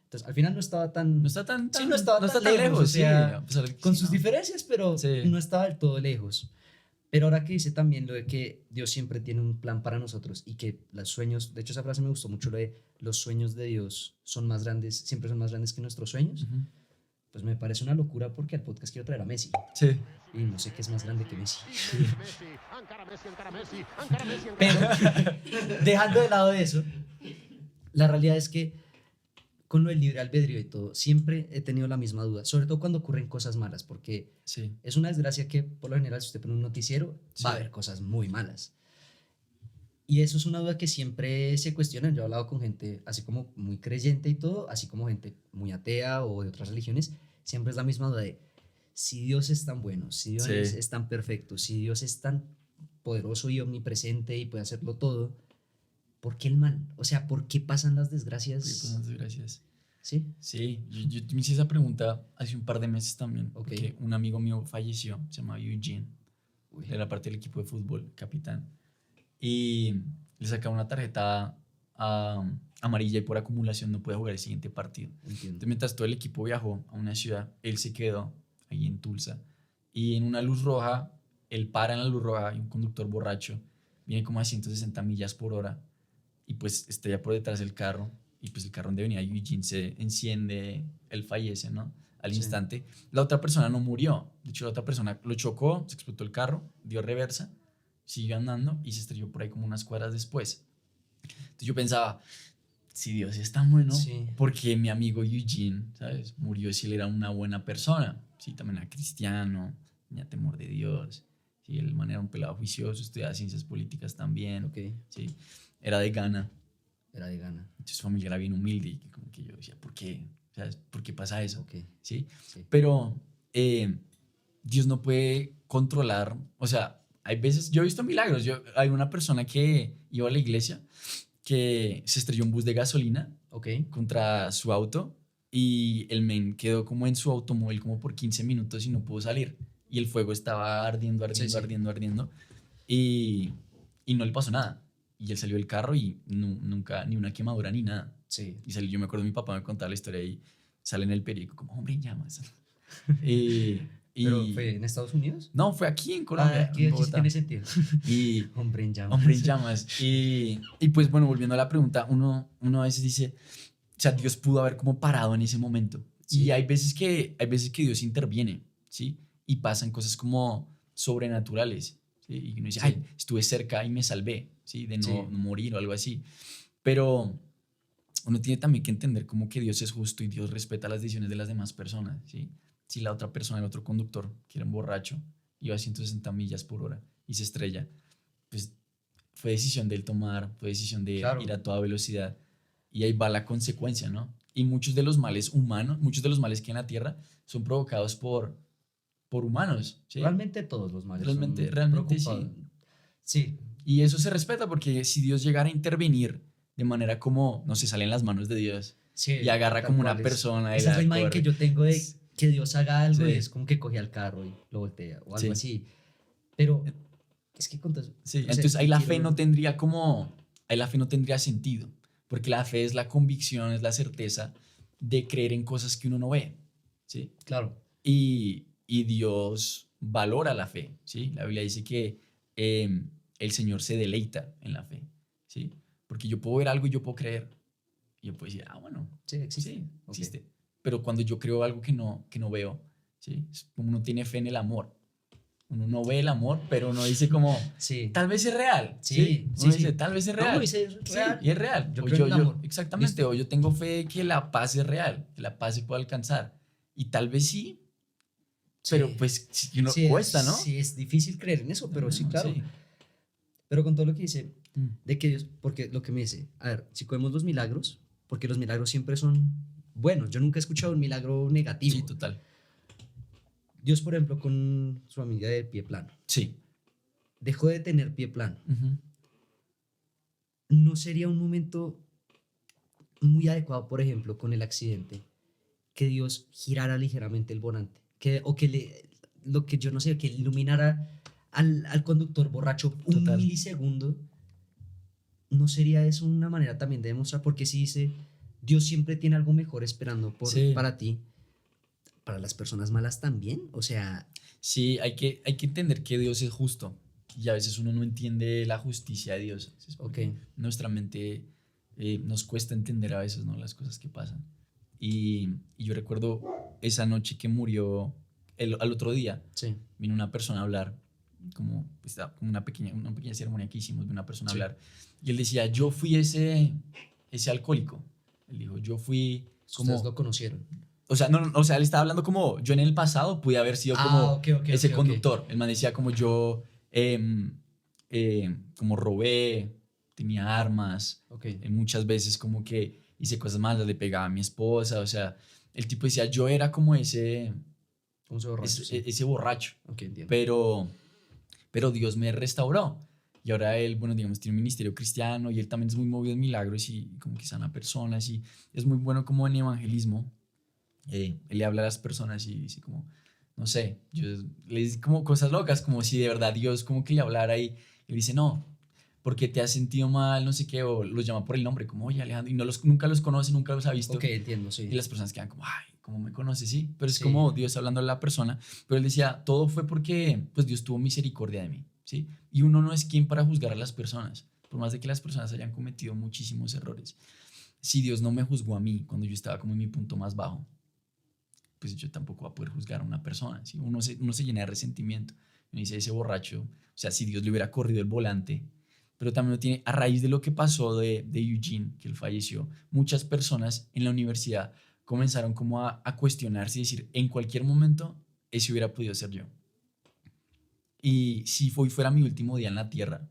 Entonces, al final no estaba tan... No está tan, Sí, no estaba tan lejos, o sí, sea, a pesar de que con sí, sus ¿no? diferencias, pero Sí. no estaba del todo lejos. Pero ahora que dice también lo de que Dios siempre tiene un plan para nosotros y que los sueños, de hecho esa frase me gustó mucho, lo de los sueños de Dios son más grandes, siempre son más grandes que nuestros sueños, Ujú. pues me parece una locura porque al podcast quiero traer a Messi Sí. y no sé qué es más grande que Messi. Encara Messi. Pero dejando de lado eso, la realidad es que con lo del libre albedrío y todo, siempre he tenido la misma duda, sobre todo cuando ocurren cosas malas, porque Sí. es una desgracia que por lo general si usted pone un noticiero Sí. va a haber cosas muy malas. Y eso es una duda que siempre se cuestiona. Yo he hablado con gente así como muy creyente y todo, así como gente muy atea o de otras religiones, siempre es la misma duda de si Dios es tan bueno, si Dios Sí. es tan perfecto, si Dios es tan poderoso y omnipresente y puede hacerlo todo, ¿por qué el mal? O sea, ¿por qué pasan las Sí, pues, desgracias? muchas gracias. Sí, Sí, yo me hice esa pregunta hace un par de meses también, Ok. porque un amigo mío falleció, se llama Eugene, Uy, era parte del equipo de fútbol, capitán, y le sacaba una tarjeta amarilla y por acumulación no puede jugar el siguiente partido. entiendo. Entonces, mientras todo el equipo viajó a una ciudad, él se quedó ahí en Tulsa, y en una luz roja, él para en la luz roja y un conductor borracho viene como a 160 millas por hora y pues estrella por detrás del carro y pues el carro donde venía Eugene se enciende, él fallece, ¿no? Al Sí. instante. La otra persona no murió, de hecho la otra persona lo chocó, se explotó el carro, dio reversa, siguió andando y se estrelló por ahí como unas cuadras después. Entonces yo pensaba, si Dios es tan bueno, Sí. porque mi amigo Eugene, ¿sabes? Murió si él era una buena persona, sí, también era cristiano, tenía temor de Dios, sí, el man era un pelado juicioso, estudiaba ciencias políticas también, Ok, sí, era de Ghana. era de gana. Entonces su familia era bien humilde y como que yo decía, ¿por qué? ¿Sabes? ¿Por qué pasa eso? Ok, ¿Sí? sí. Pero Dios no puede controlar, o sea, hay veces, yo he visto milagros, hay una persona que iba a la iglesia que se estrelló un bus de gasolina Ok, contra su auto y el men quedó como en su automóvil como por 15 minutos y no pudo salir. Y el fuego estaba ardiendo, Sí, sí. ardiendo y no le pasó nada. Y él salió del carro y nunca, ni una quemadura ni nada. sí. Y salió, yo me acuerdo, mi papá me contaba la historia y sale en el periódico como, hombre en llamas. y, ¿Pero fue en Estados Unidos? no, fue aquí en Colombia, Aquí, en aquí sí Bogotá. tiene sentido. Y, Hombre en llamas. hombre en llamas. Y pues bueno, volviendo a la pregunta, uno a veces dice, o sea, Dios pudo haber como parado en ese momento. Sí. Y hay veces que Dios interviene, ¿sí? Y pasan cosas como sobrenaturales, ¿sí? Y uno dice, Sí. ay, estuve cerca y me salvé, ¿sí? De no, Sí. no morir o algo así. Pero uno tiene también que entender como que Dios es justo y Dios respeta las decisiones de las demás personas, ¿sí? Si la otra persona, el otro conductor, que era un borracho, iba a 160 millas por hora y se estrella, pues fue decisión de él tomar, fue decisión de Claro. ir a toda velocidad y ahí va la consecuencia, ¿no? Y muchos de los males humanos, muchos de los males que hay en la tierra son provocados por humanos, ¿sí? Realmente todos los males Realmente- son realmente sí. preocupados. Sí, Y eso se respeta porque si Dios llegara a intervenir de manera como, no se sale en las manos de Dios sí. y agarra tal como una cual es. persona y Esa es la la imagen corre. que yo tengo de que Dios haga algo Sí. y es como que coge al carro y lo voltea o algo Sí. así. Pero es que con todo- Sí, no sé, entonces ahí la quiero- fe no tendría como, ahí la fe no tendría sentido, porque la fe es la convicción, es la certeza de creer en cosas que uno no ve, ¿sí? Claro, Y Dios valora la fe, ¿sí? La Biblia dice que el Señor se deleita en la fe, ¿sí? Porque yo puedo ver algo y yo puedo creer, y yo puedo decir, bueno, sí, existe. sí, Ok. existe. Pero cuando yo creo algo que no veo, ¿sí? Es como uno tiene fe en el amor. Uno no ve el amor, pero uno dice como, Sí. tal vez es real. Sí, Uno sí, dice, sí. tal vez es No, real. uno dice, es Sí, real. y es real. Yo O creo en el amor. exactamente. Listo. O yo tengo fe que la paz es real, que la paz se puede alcanzar. Y tal vez sí, pero Sí. pues sí, uno Sí, cuesta, ¿no? Sí, es difícil creer en eso, pero sí, claro. Sí. Pero con todo lo que dice, Mm. de que Dios, porque lo que me dice, a ver, si cogemos los milagros, porque los milagros siempre son buenos, yo nunca he escuchado un milagro negativo. Sí, total. Dios, por ejemplo, con su amiga de pie plano, Sí. dejó de tener pie plano. Ujú. ¿No sería un momento muy adecuado, por ejemplo, con el accidente, que Dios girara ligeramente el volante? O que lo que yo no sé, que iluminara al conductor borracho un Total. milisegundo. ¿No sería eso una manera también de demostrar? Porque si dice, Dios siempre tiene algo mejor esperando Sí. para ti, para las personas malas también. O sea, Sí, hay que entender que Dios es justo y a veces uno no entiende la justicia de Dios. Es porque Ok. nuestra mente nos cuesta entender a veces, ¿no? Las cosas que pasan. Y yo recuerdo esa noche que murió, al otro día, sí, vino una persona a hablar, pues, como una pequeña ceremonia que hicimos, de una persona a Sí. hablar. Y él decía, yo fui ese alcohólico. Él dijo, yo fui ustedes como... lo conocieron. O sea, no, o sea, él estaba hablando como yo en el pasado pude haber sido como Ok, ok, ese ok, ok. conductor. El man decía como yo, como robé, tenía armas, Ok, muchas veces como que hice cosas malas, le pegaba a mi esposa. O sea, el tipo decía, yo era como un borracho, sí. ese borracho, Ok, entiendo. pero Dios me restauró. Y ahora él, bueno, digamos, tiene un ministerio cristiano y él también es muy movido en milagros y como que sana personas y es muy bueno como en evangelismo. Él le habla a las personas y dice como, no sé, yo le dice como cosas locas, como si de verdad Dios como que le hablara y le dice, no, porque te has sentido mal, no sé qué, o los llama por el nombre, como, oye Alejandro, y nunca los conoce, nunca los ha visto. Ok, entiendo, sí. Y las personas quedan como, ay, ¿cómo me conoce? Sí, pero es Sí. como Dios hablando a la persona. Pero él decía, todo fue porque pues Dios tuvo misericordia de mí, ¿sí? Y uno no es quien para juzgar a las personas, por más de que las personas hayan cometido muchísimos errores. Si Dios no me juzgó a mí cuando yo estaba como en mi punto más bajo, pues yo tampoco voy a poder juzgar a una persona, ¿sí? Uno se llena de resentimiento. Uno dice, ese borracho, o sea, si Dios le hubiera corrido el volante, pero también lo tiene, a raíz de lo que pasó de Eugene, que él falleció, muchas personas en la universidad comenzaron como a cuestionarse y decir, en cualquier momento, ese hubiera podido ser yo. Y si hoy fuera mi último día en la tierra,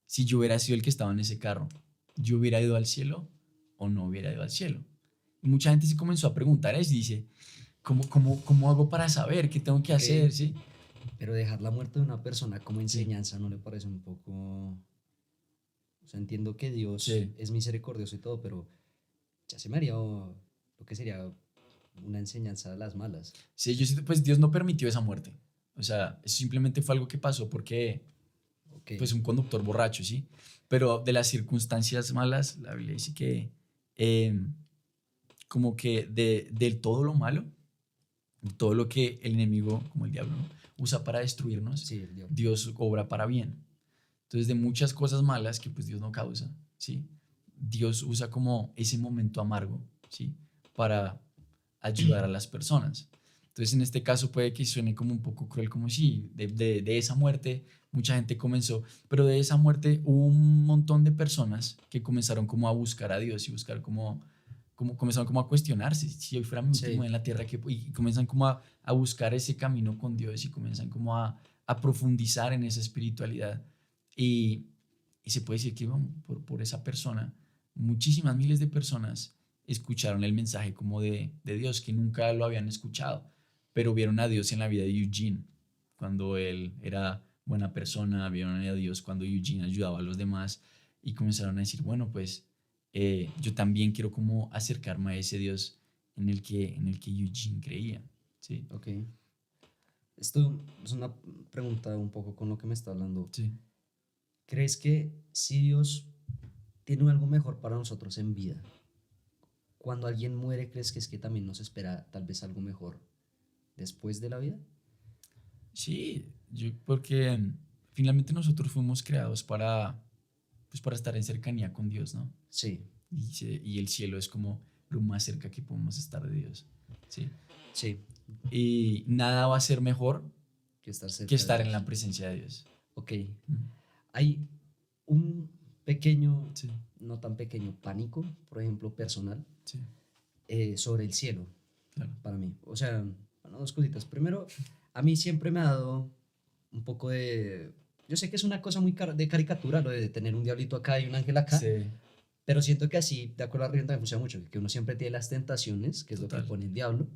si yo hubiera sido el que estaba en ese carro, ¿yo hubiera ido al cielo o no hubiera ido al cielo? Y mucha gente se comenzó a preguntar eso y dice, ¿cómo hago para saber qué tengo que Ok. hacer? ¿Sí? Pero dejar la muerte de una persona como Sí. enseñanza no le parece un poco... O sea, entiendo que Dios Sí. es misericordioso y todo, pero ya se me haría lo que sería una enseñanza de las malas. Sí, yo siento, pues Dios no permitió esa muerte. O sea, eso simplemente fue algo que pasó porque, Ok. pues, un conductor borracho, ¿sí? Pero de las circunstancias malas, la Biblia dice que, como que del todo lo malo, todo lo que el enemigo, como el diablo, ¿no? usa para destruirnos, Sí, el diablo. Dios obra para bien. Entonces, de muchas cosas malas que pues Dios no causa, ¿sí? Dios usa como ese momento amargo, ¿sí? Para ayudar a las personas. Entonces, en este caso puede que suene como un poco cruel, como si de esa muerte mucha gente comenzó, pero de esa muerte hubo un montón de personas que comenzaron como a buscar a Dios y buscar como comenzaron como a cuestionarse, si hoy fuera mi último Sí. día en la tierra, y comienzan como a buscar ese camino con Dios y comienzan como a profundizar en esa espiritualidad. Y, y se puede decir que bueno, por esa persona, muchísimas miles de personas escucharon el mensaje como de Dios, que nunca lo habían escuchado, pero vieron a Dios en la vida de Eugene, cuando él era buena persona, vieron a Dios cuando Eugene ayudaba a los demás y comenzaron a decir, bueno, pues yo también quiero como acercarme a ese Dios en el que Eugene creía, ¿sí? Ok. Esto es una pregunta un poco con lo que me está hablando. Sí. ¿Crees que si Dios tiene algo mejor para nosotros en vida, cuando alguien muere, crees que es que también nos espera tal vez algo mejor después de la vida? Sí, porque finalmente nosotros fuimos creados pues para estar en cercanía con Dios, ¿no? Sí, Y el cielo es como lo más cerca que podemos estar de Dios, ¿sí? sí, Y nada va a ser mejor que estar cerca que de estar en Dios. la presencia de Dios. Ok, Mm. hay un pequeño, Sí, no tan pequeño, pánico, por ejemplo, personal, sí, sobre el cielo, claro. para mí. O sea, Bueno, dos cositas. Primero, a mí siempre me ha dado un poco de... Yo sé que es una cosa muy de caricatura lo de tener un diablito acá y un ángel acá, Sí, pero siento que así, de acuerdo a la religión, también funciona mucho, que uno siempre tiene las tentaciones, que es lo que Total. pone el diablo,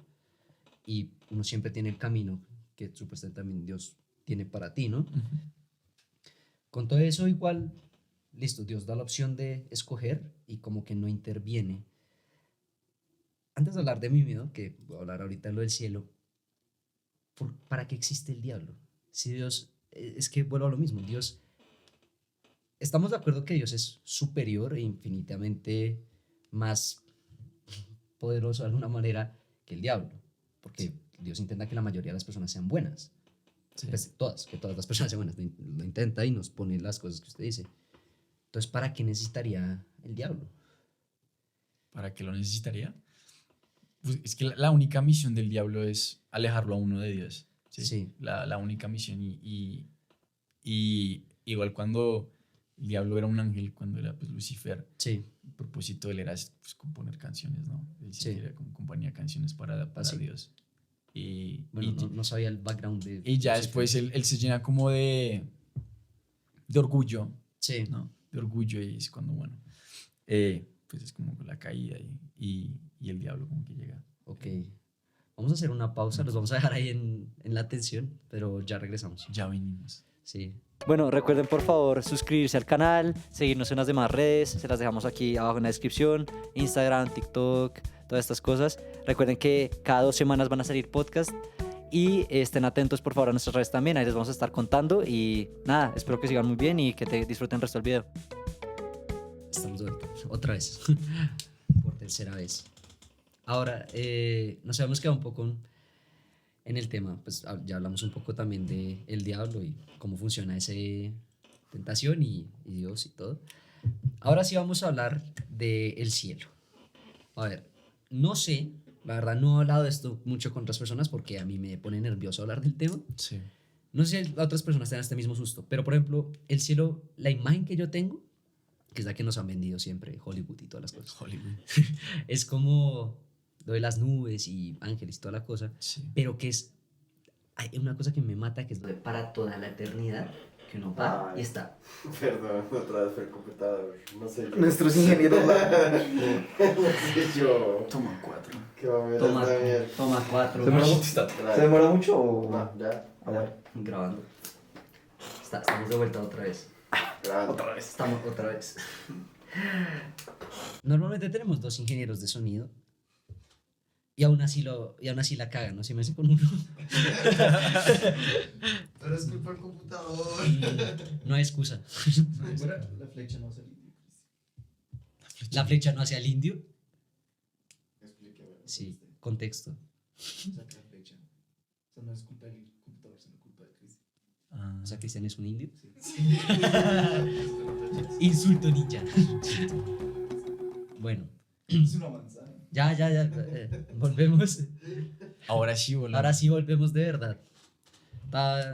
y uno siempre tiene el camino que supuestamente también Dios tiene para ti, ¿no? ujú, Con todo eso igual, listo, Dios da la opción de escoger y como que no interviene. Antes de hablar de mi miedo, que voy a hablar ahorita de lo del cielo, ¿para qué existe el diablo? Si Dios, es que vuelvo a lo mismo, Dios, estamos de acuerdo que Dios es superior e infinitamente más poderoso de alguna manera que el diablo, porque Dios intenta que la mayoría de las personas sean buenas, sí. pues todas, que todas las personas sean buenas, lo intenta y nos pone las cosas que usted dice. Entonces, ¿para qué necesitaría el diablo? ¿Para qué lo necesitaría? Pues es que la única misión del diablo es alejarlo a uno de Dios. Sí. Sí. La única misión. Y igual cuando el diablo era un ángel, cuando era pues, Lucifer, Sí, el propósito de él era pues, componer canciones, ¿no? Él sí Sí. quería como componía canciones para sí. Dios. Y, bueno, y, no sabía el background de... y ya Lucifer. después él se llena como de orgullo, Sí, ¿no? De orgullo y es cuando, bueno, pues es como la caída y el diablo como que llega. ok. Vamos a hacer una pausa, los vamos a dejar ahí en la atención, pero ya regresamos. Ya venimos. Sí. Bueno, recuerden por favor suscribirse al canal, seguirnos en las demás redes, se las dejamos aquí abajo en la descripción, Instagram, TikTok, todas estas cosas. Recuerden que cada 2 semanas van a salir podcasts y estén atentos por favor a nuestras redes también, ahí les vamos a estar contando y nada, espero que sigan muy bien y que disfruten el resto del video. Estamos de vuelta. Otra vez. Por tercera vez. Ahora, nos habíamos quedado un poco en el tema. Pues ya hablamos un poco también de el diablo y cómo funciona ese tentación y Dios y todo. Ahora sí vamos a hablar del cielo. A ver, no sé, la verdad no he hablado de esto mucho con otras personas porque a mí me pone nervioso hablar del tema. Sí. No sé si otras personas tengan este mismo susto, pero por ejemplo, el cielo, la imagen que yo tengo, que es la que nos han vendido siempre, Hollywood y todas las cosas, Hollywood. es como lo de las nubes y ángeles y toda la cosa, Sí. pero que es, hay una cosa que me mata, que es lo de para toda la eternidad, que uno va y está. Perdón, otra vez fue el computador. No sé yo. Nuestros ingenieros. No sé yo. Toma 4. ¿Qué va a ver Toma, esta mierda? toma 4. ¿Se demora, ¿Se demora mucho o...? No, ya. A ver. Grabando. Estamos de vuelta otra vez. Grabando. Otra vez. Estamos otra vez. Normalmente tenemos 2 ingenieros de sonido y aún así la cagan, ¿no? Si me hace con uno. Pero es culpa del computador. No hay excusa. La flecha no hace limpio. La flecha no hacia el indio. Explíqueme. Sí, contexto. Saca la flecha. O sea, no es culpa del computador, sino culpa de Chris. O sea, Cristian es un indio. Sí. Insulto ninja. Bueno, Es una manzana. ya. Volvemos. Ahora sí, boludo. Ahora sí volvemos de verdad.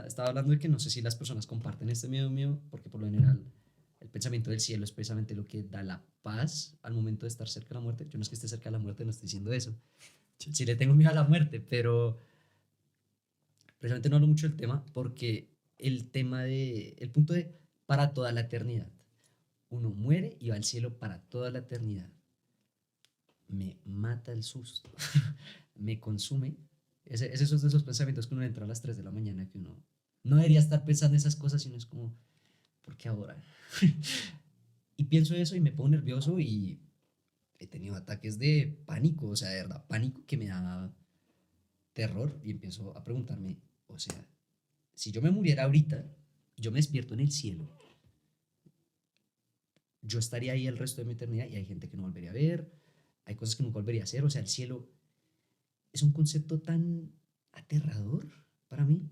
Estaba hablando de que no sé si las personas comparten este miedo mío, porque por lo general el pensamiento del cielo es precisamente lo que da la paz al momento de estar cerca de la muerte. Yo no es que esté cerca de la muerte, no estoy diciendo eso. Sí le tengo miedo a la muerte, pero precisamente no hablo mucho del tema porque el punto de para toda la eternidad. Uno muere y va al cielo para toda la eternidad. Me mata el susto. Me consume. Es esos de esos pensamientos que uno entra a las 3 de la mañana que uno no debería estar pensando esas cosas, sino es como, ¿por qué ahora? Y pienso eso y me pongo nervioso y he tenido ataques de pánico, o sea, de verdad, pánico que me da terror y empiezo a preguntarme, o sea, si yo me muriera ahorita, yo me despierto en el cielo, yo estaría ahí el resto de mi eternidad y hay gente que no volvería a ver, hay cosas que nunca volvería a hacer, o sea, el cielo es un concepto tan aterrador para mí,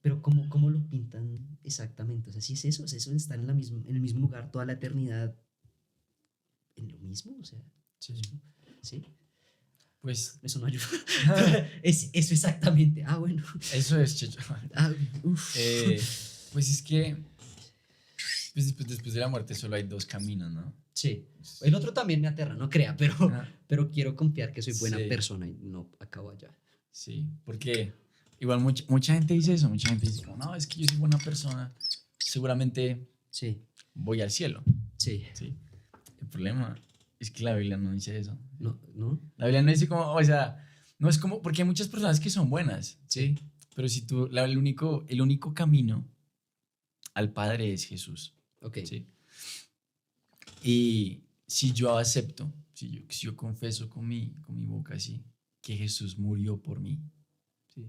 pero ¿cómo lo pintan exactamente? O sea, si es eso, o sea, eso de estar en el mismo lugar toda la eternidad, en lo mismo, o sea, Sí. ¿sí? Pues Eso no ayuda. Eso exactamente. Ah, bueno. eso es, Checho. Ah, uf. Pues es que pues después de la muerte solo hay 2 caminos, ¿no? Sí. El otro también me aterra, no crea, Ah. pero quiero confiar que soy buena Sí. persona y no acabo allá. Sí, porque igual mucha gente dice eso, mucha gente dice, como, no, es que yo soy buena persona, seguramente Sí, voy al cielo, sí. ¿sí? El problema es que la Biblia no dice eso. No, ¿no? La Biblia no dice como, o sea, no es como, porque hay muchas personas que son buenas, ¿sí? Pero si tú, el único camino al Padre es Jesús, Ok. ¿sí? Y si yo acepto, si yo confieso con mi boca así, que Jesús murió por mí, ¿sí?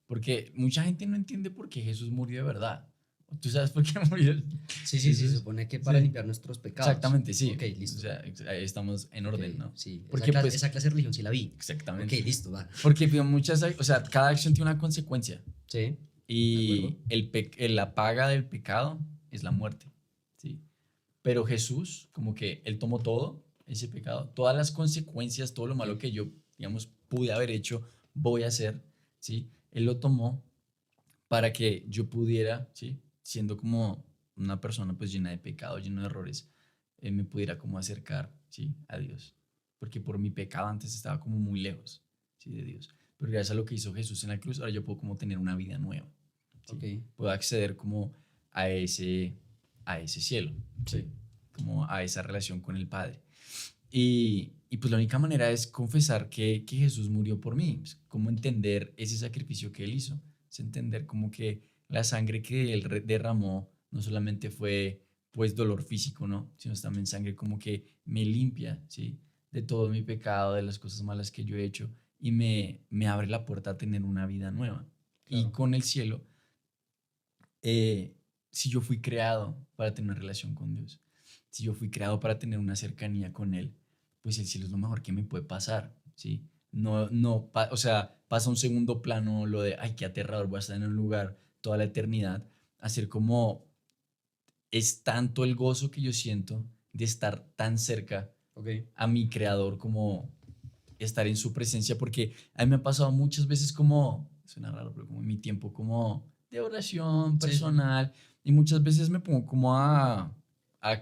Porque mucha gente no entiende por qué Jesús murió de verdad. ¿Tú sabes por qué murió? Sí, sí, sí, Jesús- se supone que para sí. limpiar nuestros pecados. Exactamente, sí. Ok, listo. O sea, ahí estamos en orden, Ok, ¿no? Sí, Porque, esa, pues, esa clase de religión sí la vi. Exactamente. Ok, listo, va. Porque pues, o sea, cada acción tiene una consecuencia. Sí, de Y acuerdo. la paga del pecado es la muerte, ¿sí? Pero Jesús, como que Él tomó todo ese pecado, todas las consecuencias, todo lo malo que yo, digamos, pude haber hecho, voy a hacer, ¿sí? Él lo tomó para que yo pudiera, ¿sí? Siendo como una persona pues llena de pecado, llena de errores, me pudiera como acercar, ¿sí? A Dios. Porque por mi pecado antes estaba como muy lejos, ¿sí? De Dios. Pero gracias a lo que hizo Jesús en la cruz, ahora yo puedo como tener una vida nueva. ¿Sí? Ok. Puedo acceder como a ese cielo, ¿sí? Como a esa relación con el Padre. Y pues la única manera es confesar que Jesús murió por mí, es como entender ese sacrificio que Él hizo, es entender como que la sangre que Él derramó no solamente fue pues dolor físico, ¿no? Sino es también sangre como que me limpia, ¿sí? De todo mi pecado, de las cosas malas que yo he hecho y me abre la puerta a tener una vida nueva. Y Claro. con el cielo, si yo fui creado para tener una relación con Dios, si yo fui creado para tener una cercanía con Él, pues el cielo es lo mejor que me puede pasar, ¿sí? O sea, pasa a un segundo plano lo de, ay, qué aterrador, voy a estar en un lugar toda la eternidad, hacer como, es tanto el gozo que yo siento de estar tan cerca Ok. a mi creador como estar en su presencia, porque a mí me ha pasado muchas veces como, suena raro, pero como en mi tiempo como de oración Sí. personal, y muchas veces me pongo como a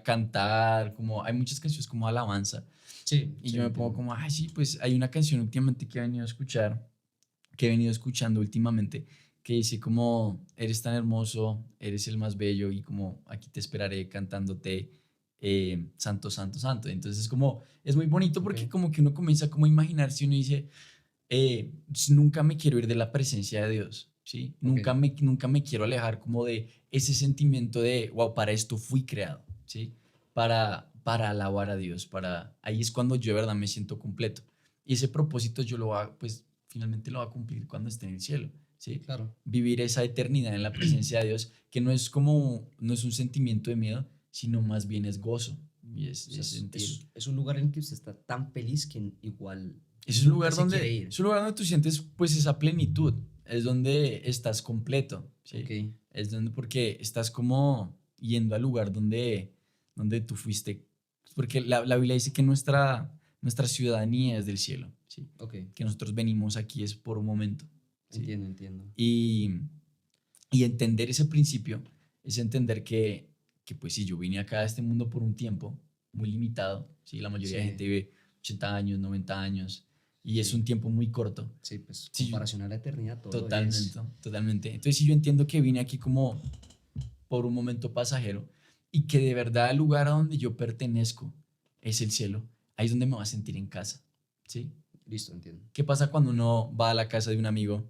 cantar, como hay muchas canciones como alabanza, Sí. y sí, yo me pongo entiendo. como, ay, sí, pues hay una canción últimamente que he venido a escuchar, que he venido escuchando últimamente, que dice como, eres tan hermoso, eres el más bello, y como aquí te esperaré cantándote santo, santo, santo. Entonces como, es muy bonito porque Ok. como que uno comienza como a imaginarse y uno dice, nunca me quiero ir de la presencia de Dios, ¿sí? Ok. Nunca me quiero alejar como de ese sentimiento de, wow, para esto fui creado, ¿sí? Para alabar a Dios, ahí es cuando yo de verdad me siento completo. Y ese propósito yo lo va, pues finalmente lo va a cumplir cuando esté en el cielo, ¿sí? Claro. Vivir esa eternidad en la presencia de Dios, que no es un sentimiento de miedo, sino más bien es gozo. Y es sentir. Es un lugar en que usted está tan feliz que igual Es un nunca lugar se quiere ir. es un lugar donde tú sientes pues esa plenitud, es donde estás completo, ¿sí? Ok. Es donde porque estás como yendo al lugar donde tú fuiste, porque la Biblia dice que nuestra ciudadanía es del cielo, ¿sí? Ok. Que nosotros venimos aquí es por un momento, ¿sí? Entiendo. Y entender ese principio es entender que pues si yo vine acá a este mundo por un tiempo muy limitado, ¿sí? La mayoría de Sí. gente vive 80 años, 90 años, y es Sí. un tiempo muy corto. Sí, pues Sí, comparación a la eternidad, todo Totalmente, es. totalmente. Entonces, si yo entiendo que vine aquí como por un momento pasajero y que de verdad el lugar a donde yo pertenezco es el cielo, ahí es donde me voy a sentir en casa, ¿sí? Listo, entiendo. ¿Qué pasa cuando uno va a la casa de un amigo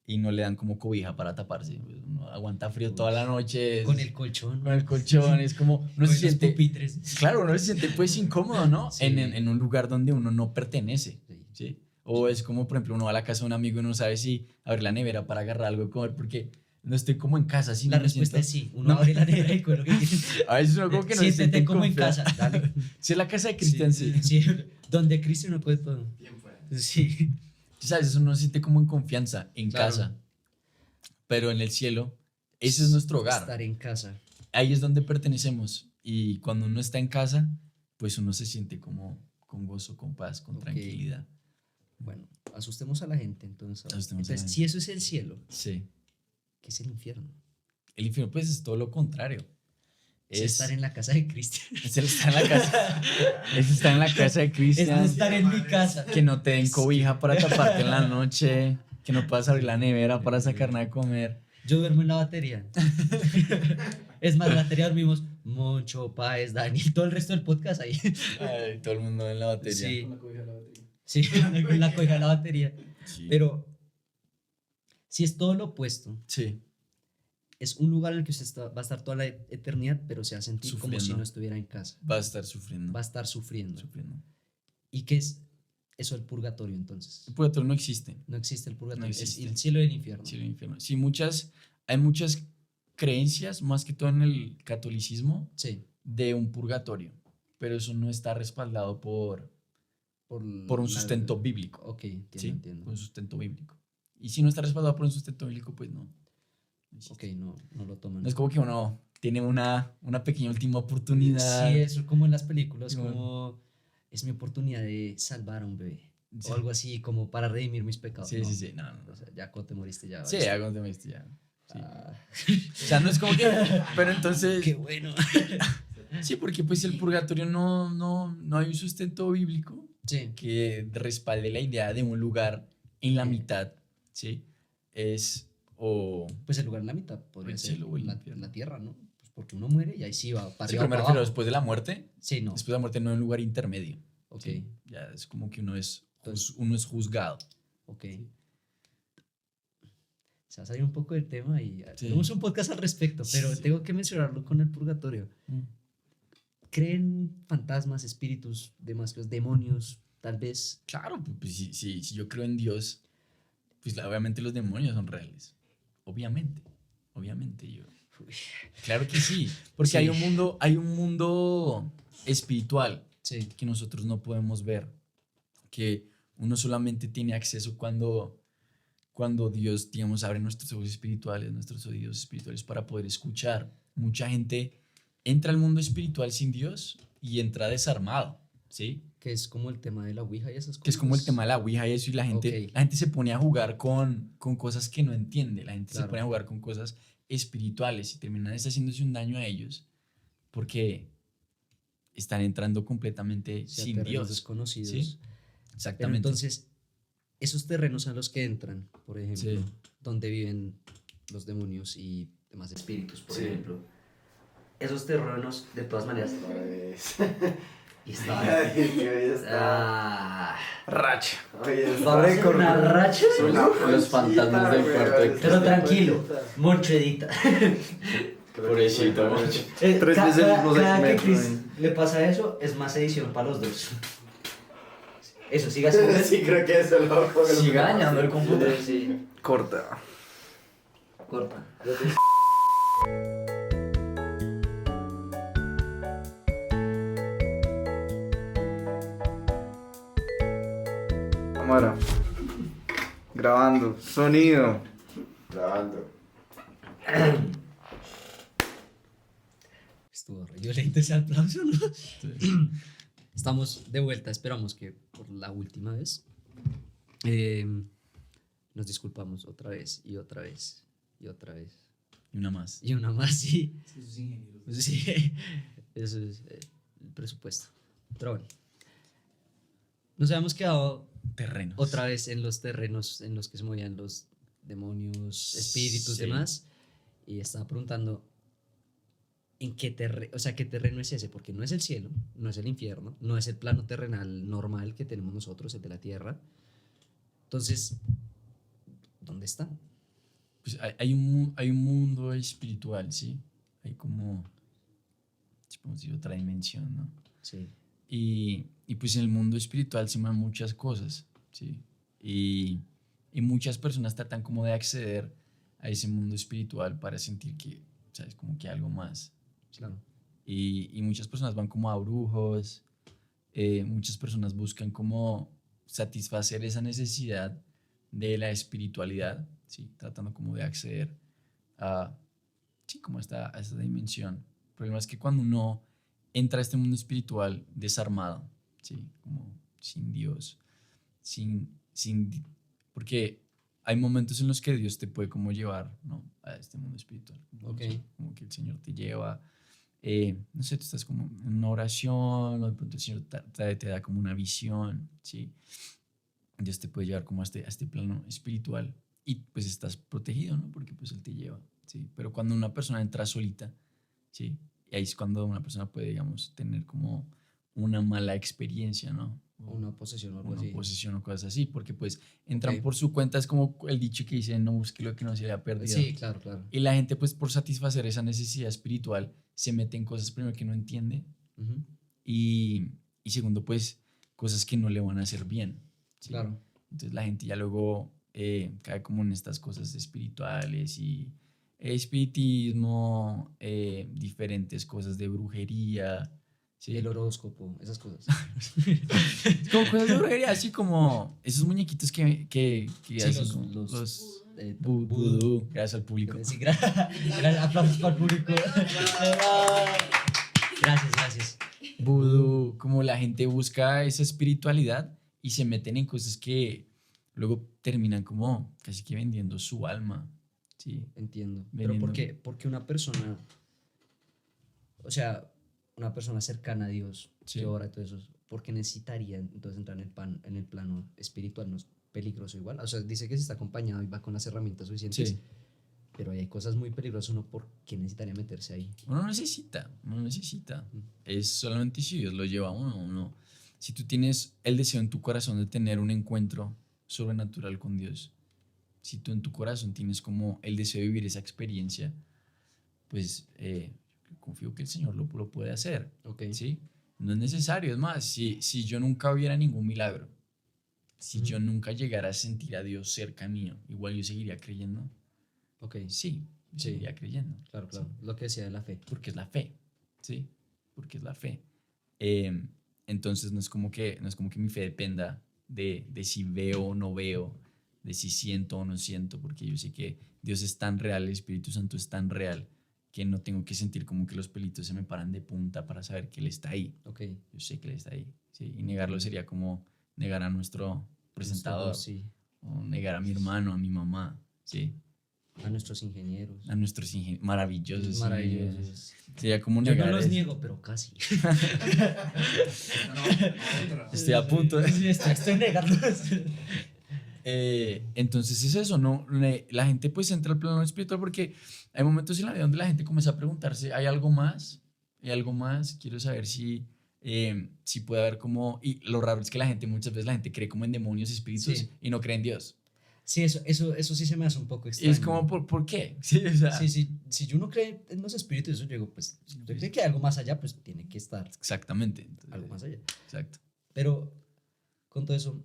y no le dan como cobija para taparse? Uno aguanta frío toda la noche. Con el colchón. Con el colchón, es como, uno Con se los siente, pupitres. claro, uno se siente pues incómodo, ¿no? Sí. En un lugar donde uno no pertenece, Sí. ¿sí? O es como, por ejemplo, uno va a la casa de un amigo y no sabe si abrir la nevera para agarrar algo de comer porque no estoy como en casa. ¿Sí? La No me respuesta siento- es sí. Uno abre la nevera y con lo que quiere. A veces uno como que no se Siéntete siente como en confianza. casa. Dale. Si es la casa de Cristian, sí. Sí. Donde Cristian no puede todo. Bien fuera. Sí. ¿Sabes? Uno se siente como en confianza en Claro. casa. Pero en el cielo, ese es nuestro hogar. Estar en casa. Ahí es donde pertenecemos. Y cuando uno está en casa, pues uno se siente como con gozo, con paz, con Ok. tranquilidad. Bueno, asustemos a la gente entonces. Asustemos a la Entonces, gente. si eso es el cielo, Sí. ¿qué es el infierno? El infierno, pues es todo lo contrario. Es estar en la casa de Cristian. Es el estar en la casa. Es estar en la casa de Es Cristian. no estar en mi casa. Que no te den cobija para taparte en la noche. que no puedas abrir la nevera para sacar nada de comer. Yo duermo en la batería. Es más, la batería dormimos Moncho, Páez, Dani, todo el resto del podcast ahí. Ay, todo el mundo en la batería. Sí, Con la cobija de la batería. sí, en la cobija de la batería. Sí. Pero si es todo lo opuesto, Sí. es un lugar en el que va a estar toda la eternidad, pero se va a sentir como si Sufriendo. no estuviera en casa. Va a estar sufriendo. Va a estar sufriendo. sufriendo. ¿Y qué es eso del purgatorio entonces? El purgatorio no existe. No existe el purgatorio, No es existe. el cielo y el infierno. Sí, el infierno. Sí, hay muchas creencias, más que todo en el catolicismo, Sí, de un purgatorio, pero eso no está respaldado por un la- sustento bíblico. Ok, entiendo, ¿Sí? entiendo. Por un sustento bíblico. Y si no está respaldado por un sustento bíblico, pues no. No existe. Ok, no lo toman. No es como que uno tiene una pequeña última oportunidad. Sí, eso como en las películas, Como- como es mi oportunidad de salvar a un bebé. Sí. O algo así, como para redimir mis pecados. Sí, ¿no? sí, sí. No, no, no. O sea, ya cuando te moriste ya. Sí, valiste. ya cuando me viste ya. Sí. Ah, O sea, no es como que. Pero entonces. qué bueno. Sí, porque pues el purgatorio no hay un sustento bíblico Sí, que respalde la idea de un lugar en la Sí. mitad, ¿sí? Es o... pues el lugar en la mitad podría El ser cielo o el la, infierno. la tierra, ¿no? Pues porque uno muere y ahí sí va para Sí, arriba pero me para refiero abajo. después de la muerte. Sí, no. Después de la muerte no hay un lugar intermedio. Ok, ¿sí? Ya es como que Entonces- uno es juzgado. ok. Se va a salir un poco del tema y Sí. tenemos un podcast al respecto, pero Sí. tengo que mencionarlo con el purgatorio. ¿Creen fantasmas, espíritus, demás cosas, demonios, tal vez? Claro, pues si yo creo en Dios, pues obviamente los demonios son reales. Obviamente yo. Uy, Claro que sí, porque Sí. hay un mundo espiritual sí, que nosotros no podemos ver, que uno solamente tiene acceso cuando Dios, digamos, abre nuestros ojos espirituales, nuestros oídos espirituales para poder escuchar. Mucha gente entra al mundo espiritual sin Dios y entra desarmado, ¿sí? que es como el tema de la Ouija y esas cosas. Que es como el tema de la Ouija y eso, y Ok. la gente se pone a jugar con cosas que no entiende, la gente se Claro. pone a jugar con cosas espirituales y terminan haciéndose un daño a ellos porque están entrando completamente O sea, sin terrenos Dios. desconocidos. ¿Sí? Pero Exactamente. entonces, esos terrenos a los que entran, por ejemplo, Sí. donde viven los demonios y demás espíritus, por Sí. ejemplo, esos terrenos, de todas maneras, Pues. y está... Ay, que hoy está. Racha. Hoy está ¿Va a ser una racha? Los fantasmas del cuarto de Pero tranquilo, Moncho edita. Pobrecito, Moncho. Tres veces el mismo cada que segmento, Chris le pasa eso, es más edición para los dos. Eso, siga así. Sí, creo que eso lo pongo. Siga dañando el computador. Sí, Corta. corta. Cámara. Grabando. Sonido. Grabando. Estuvo re violento ese aplauso, ¿no? Estamos de vuelta, esperamos que por la última vez. Nos disculpamos otra vez y otra vez y otra vez. Y una más. Y una más, sí. Esos ingenieros. Sí, eso es el presupuesto. Pero bueno, nos habíamos quedado Terrenos. otra vez en los terrenos en los que se movían los demonios, espíritus y Sí. demás. Y estaba preguntando, ¿en qué terreno? O sea, ¿qué terreno es ese? Porque no es el cielo, no es el infierno, no es el plano terrenal normal que tenemos nosotros, el de la tierra. Entonces, ¿dónde están? Pues hay un mundo espiritual, ¿sí? Hay como, si podemos decir, otra dimensión, ¿no? Sí, Y pues en el mundo espiritual se mueven muchas cosas, ¿sí? Y muchas personas tratan como de acceder a ese mundo espiritual para sentir que, ¿sabes? Como que algo más. claro. Y muchas personas van como a brujos, muchas personas buscan como satisfacer esa necesidad de la espiritualidad, ¿sí? Tratando como de acceder a, sí, como a esta dimensión. El problema es que cuando uno entra a este mundo espiritual desarmado, ¿sí? Como sin Dios, porque hay momentos en los que Dios te puede como llevar, ¿no? A este mundo espiritual. Como, Ok. ¿sí? Como que el Señor te lleva, no sé, tú estás como en una oración, o de pronto el Señor te da como una visión, ¿sí? Dios te puede llevar como a este plano espiritual y pues estás protegido, ¿no? Porque pues Él te lleva, ¿sí? Pero cuando una persona entra solita, ¿sí? Y ahí es cuando una persona puede, digamos, tener como una mala experiencia, ¿no? O una posesión o algo Una así. oposición o cosas así, porque pues entran Ok. por su cuenta, es como el dicho que dice, no busque lo que no se le ha perdido. Sí, claro, claro. Y la gente pues por satisfacer esa necesidad espiritual se mete en cosas primero que no entiende Ujú, y, y segundo pues cosas que no le van a hacer bien. ¿Sí? claro. Entonces la gente ya luego cae como en estas cosas espirituales y espiritismo, diferentes cosas de brujería. ¿Sí? El horóscopo, esas cosas. Como cosas de brujería, así como esos muñequitos que Sí, hacen los, como los vudú, gracias al público. Sí, aplausos para el público. Gracias, gracias. Vudú, como la gente busca esa espiritualidad y se meten en cosas que luego terminan como casi que vendiendo su alma. Sí, Entiendo. Pero vendiendo. porque una persona, o sea, una persona cercana a Dios, Sí. que ora y todo eso, ¿por qué necesitaría entonces entrar en el plano espiritual? ¿No es peligroso igual? O sea, dice que si está acompañado y va con las herramientas suficientes, Sí, pero hay cosas muy peligrosas, ¿no? ¿Por qué necesitaría meterse ahí? uno necesita. Mm. Es solamente si Dios lo lleva a uno. Si tú tienes el deseo en tu corazón de tener un encuentro sobrenatural con Dios, si tú en tu corazón tienes como el deseo de vivir esa experiencia, pues confío que el Señor lo puede hacer. Ok. ¿Sí? No es necesario. Es más, si yo nunca viera ningún milagro, si yo Ujú. nunca llegara a sentir a Dios cerca mío, igual yo seguiría creyendo. Ok. Sí, yo Sí. seguiría creyendo. Claro, ¿sí? claro. Lo que decía de la fe. Porque es la fe. ¿Sí? Porque es la fe. Entonces no es como que mi fe dependa de si veo o no veo, de si siento o no siento, porque yo sé que Dios es tan real, el Espíritu Santo es tan real, que no tengo que sentir como que los pelitos se me paran de punta para saber que Él está ahí. Ok. Yo sé que Él está ahí. ¿Sí? Y negarlo sería como negar a nuestro presentador, Sí. o negar a mi hermano, a mi mamá, ¿sí? A nuestros ingenieros. A nuestros maravillosos ingenieros. Maravillosos. Sería como Yo no negar los eso. niego, pero casi. Estoy a punto de... Sí, estoy negándolos. Entonces es eso, ¿no? La gente pues entra al plano espiritual porque hay momentos en la vida donde la gente comienza a preguntarse, ¿hay algo más? ¿Hay algo más? Quiero saber si puede haber como... Y lo raro es que muchas veces la gente cree como en demonios, espíritus Sí. y no cree en Dios. Sí, eso sí se me hace un poco Y extraño. es como, ¿por qué? Sí, o sea, Sí, sí, si yo no creo en los espíritus, eso yo digo, pues, si usted cree que hay algo más allá, pues tiene que estar exactamente. Entonces, algo más allá. exacto. Pero con todo eso,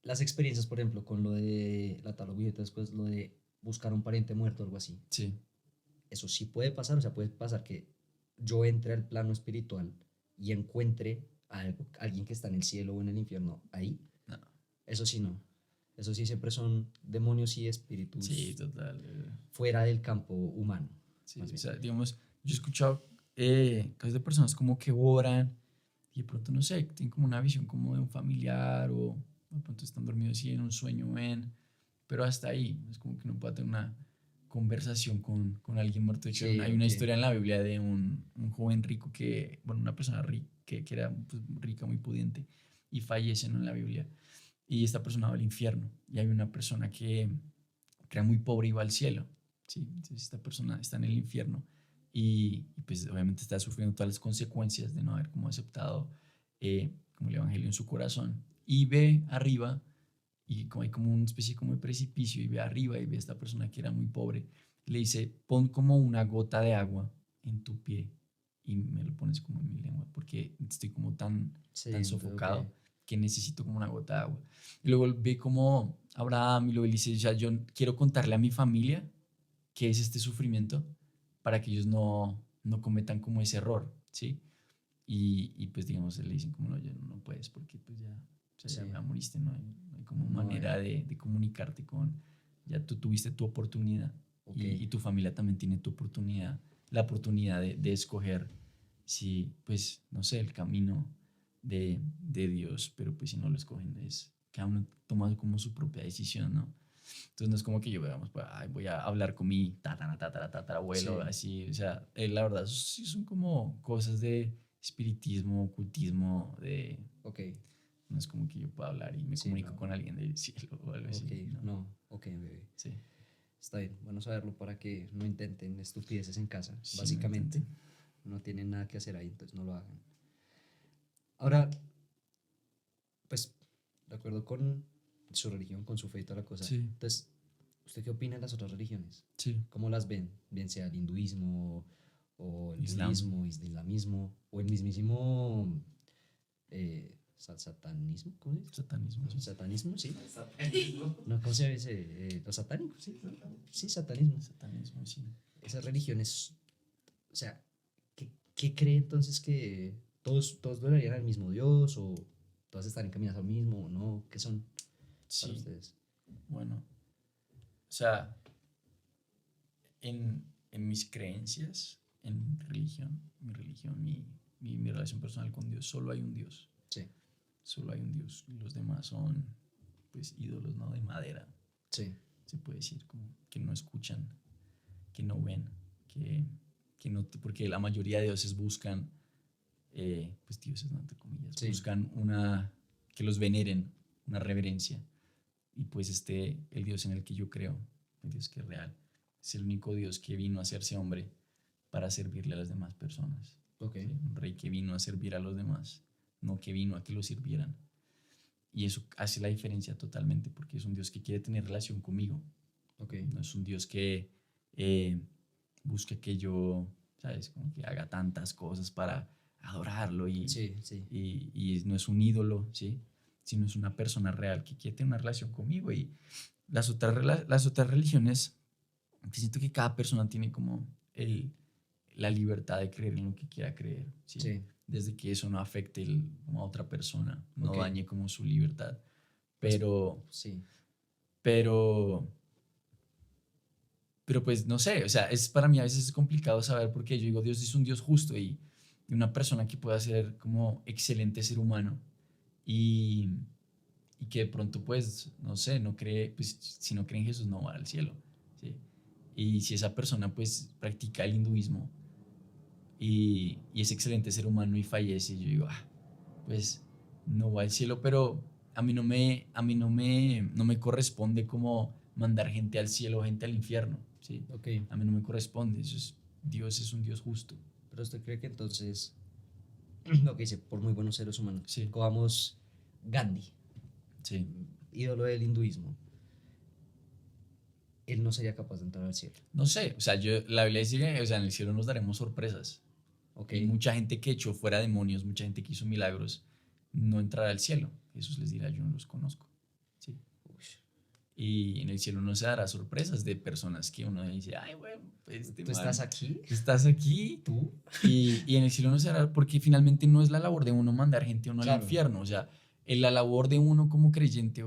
las experiencias, por ejemplo, con lo de la talogía y después lo de buscar a un pariente muerto o algo así, Sí. eso sí puede pasar, o sea, puede pasar que yo entre al plano espiritual y encuentre a alguien que está en el cielo o en el infierno ahí. No. Eso sí no. Eso sí siempre son demonios y espíritus Sí, total. fuera del campo humano. Sí, más o bien. sea, digamos, yo he escuchado casos de personas como que oran y de pronto, no sé, tienen como una visión como de un familiar o de pronto están dormidos y en un sueño ven, pero hasta ahí, es como que no puede tener una conversación con alguien muerto. De hecho, Sí, hay una ok. historia en la Biblia de un joven rico bueno, una persona rica, que era pues, rica, muy pudiente, y fallece, ¿no? En la Biblia. Y esta persona va al infierno y hay una persona que era muy pobre y va al cielo. ¿Sí? Entonces esta persona está en el infierno y pues obviamente está sufriendo todas las consecuencias de no haber como aceptado como el evangelio en su corazón y ve arriba y como hay como una especie como de precipicio y ve arriba y ve a esta persona que era muy pobre y le dice, pon como una gota de agua en tu pie y me lo pones como en mi lengua porque estoy como tan Sí, sofocado ok. que necesito como una gota de agua. Y luego ve como Abraham y luego él dice, ya yo quiero contarle a mi familia qué es este sufrimiento para que ellos no cometan como ese error, ¿sí? Y pues digamos, le dicen como, no, ya no puedes porque pues ya, o sea, Sí. ya moriste, no hay como No manera hay. de comunicarte ya tú tuviste tu oportunidad Ok. y tu familia también tiene tu oportunidad, la oportunidad de escoger si, pues, no sé, el camino de Dios, pero pues si no lo escogen es cada uno toma como su propia decisión, ¿no? Entonces no es como que yo, digamos, pues, ay, voy a hablar con mi tatarabuelo, Sí. así, o sea, la verdad, sí son como cosas de espiritismo, ocultismo, Ok. No es como que yo pueda hablar y me Sí, comunico no. con alguien del cielo o algo así. Ok, ¿no? no, ok, bebé. Sí. Está bien, bueno saberlo para que no intenten estupideces en casa, Sí, no básicamente. intenten. No tienen nada que hacer ahí, entonces no lo hagan. Ahora, pues, de acuerdo con su religión, con su fe y toda la cosa. Sí. Entonces, ¿usted qué opina de las otras religiones? Sí. ¿Cómo las ven? Bien sea el hinduismo o el Islam. budismo, islamismo o el mismísimo satanismo, ¿cómo se dice? Satanismo. Sí. Satanismo, sí. No, ¿cómo se dice? Los satánicos, sí. Sí, satanismo. Satanismo, sí. Esas religiones, o sea, ¿qué cree entonces que todos adorarían al mismo Dios o todas están encaminadas al mismo o no? ¿Qué son para Sí. ustedes? Bueno, o sea, en mis creencias, en mi religión, mi relación personal con Dios, solo hay un Dios. Sí, Solo hay un Dios. Y los demás son, pues, ídolos, ¿no? De madera, sí, se puede decir, como que no escuchan, que no ven, que no, porque la mayoría de dioses buscan, pues, dioses, ¿no? Entre comillas, Sí. buscan que los veneren, una reverencia. Y pues el Dios en el que yo creo, el Dios que es real, es el único Dios que vino a hacerse hombre para servirle a las demás personas. ok, ¿Sí? Un rey que vino a servir a los demás, no que vino a que lo sirvieran. Y eso hace la diferencia totalmente, porque es un Dios que quiere tener relación conmigo. ok, No es un Dios que busca que yo, ¿sabes? Como que haga tantas cosas para adorarlo sí, sí, y no es un ídolo, ¿sí? Sino es una persona real que quiere tener una relación conmigo. Y las otras religiones, siento que cada persona tiene como la libertad de creer en lo que quiera creer, ¿sí? sí, Desde que eso no afecte como a otra persona, no Ok. dañe como su libertad. Pues, Pero, sí, pero, pero pues no sé, o sea, para mí a veces es complicado saber porque yo digo, Dios es un Dios justo y una persona que pueda ser como excelente ser humano y, y que de pronto pues, no sé, no cree, pues si no cree en Jesús no va al cielo, ¿sí? Y si esa persona pues practica el hinduismo y es excelente ser humano y fallece, yo digo, pues no va al cielo, pero no me corresponde como mandar gente al cielo o gente al infierno, ¿sí? ok. A mí no me corresponde, Dios es un Dios justo. Pero usted cree que entonces, lo que dice, por muy buenos seres humanos, Sí. cojamos Gandhi, Sí. ídolo del hinduismo, él no sería capaz de entrar al cielo. No sé, o sea, la Biblia dice que, o sea, en el cielo nos daremos sorpresas. Ok, Y mucha gente que echó fuera demonios, mucha gente que hizo milagros, no entrará al cielo. Jesús les dirá, yo no los conozco. ¿Sí? Ush. Y en el cielo no se dará sorpresas de personas que uno dice, ay, bueno, pues ¿Tú estás aquí? estás aquí. ¿Tú? Y en el cielo no se hará, porque finalmente no es la labor de uno mandar gente a uno Claro. al infierno. O sea, la labor de uno como creyente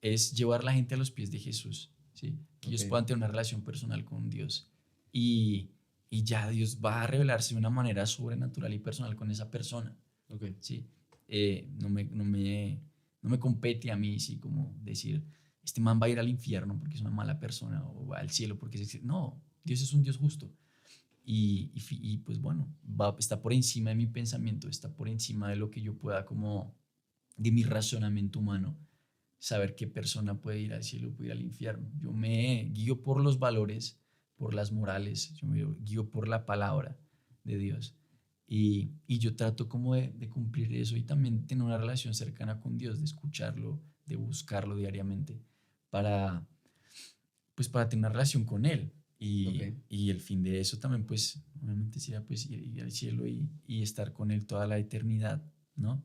es llevar a la gente a los pies de Jesús, ¿sí? Que ellos Ok. puedan tener una relación personal con Dios. Y ya Dios va a revelarse de una manera sobrenatural y personal con esa persona, Ok, ¿sí? No me compete a mí, ¿sí? Como decir, este man va a ir al infierno porque es una mala persona o va al cielo porque no, Dios es un Dios justo. Y pues bueno, está por encima de mi pensamiento, está por encima de lo que yo pueda como, de mi razonamiento humano, saber qué persona puede ir al cielo o puede ir al infierno. Yo me guío por los valores, por las morales, yo me guío por la palabra de Dios. Y yo trato como de cumplir eso y también tener una relación cercana con Dios, de escucharlo, de buscarlo diariamente para, pues para tener una relación con Él. Ok. Y el fin de eso también, pues, obviamente sería pues ir al cielo y estar con Él toda la eternidad, ¿no?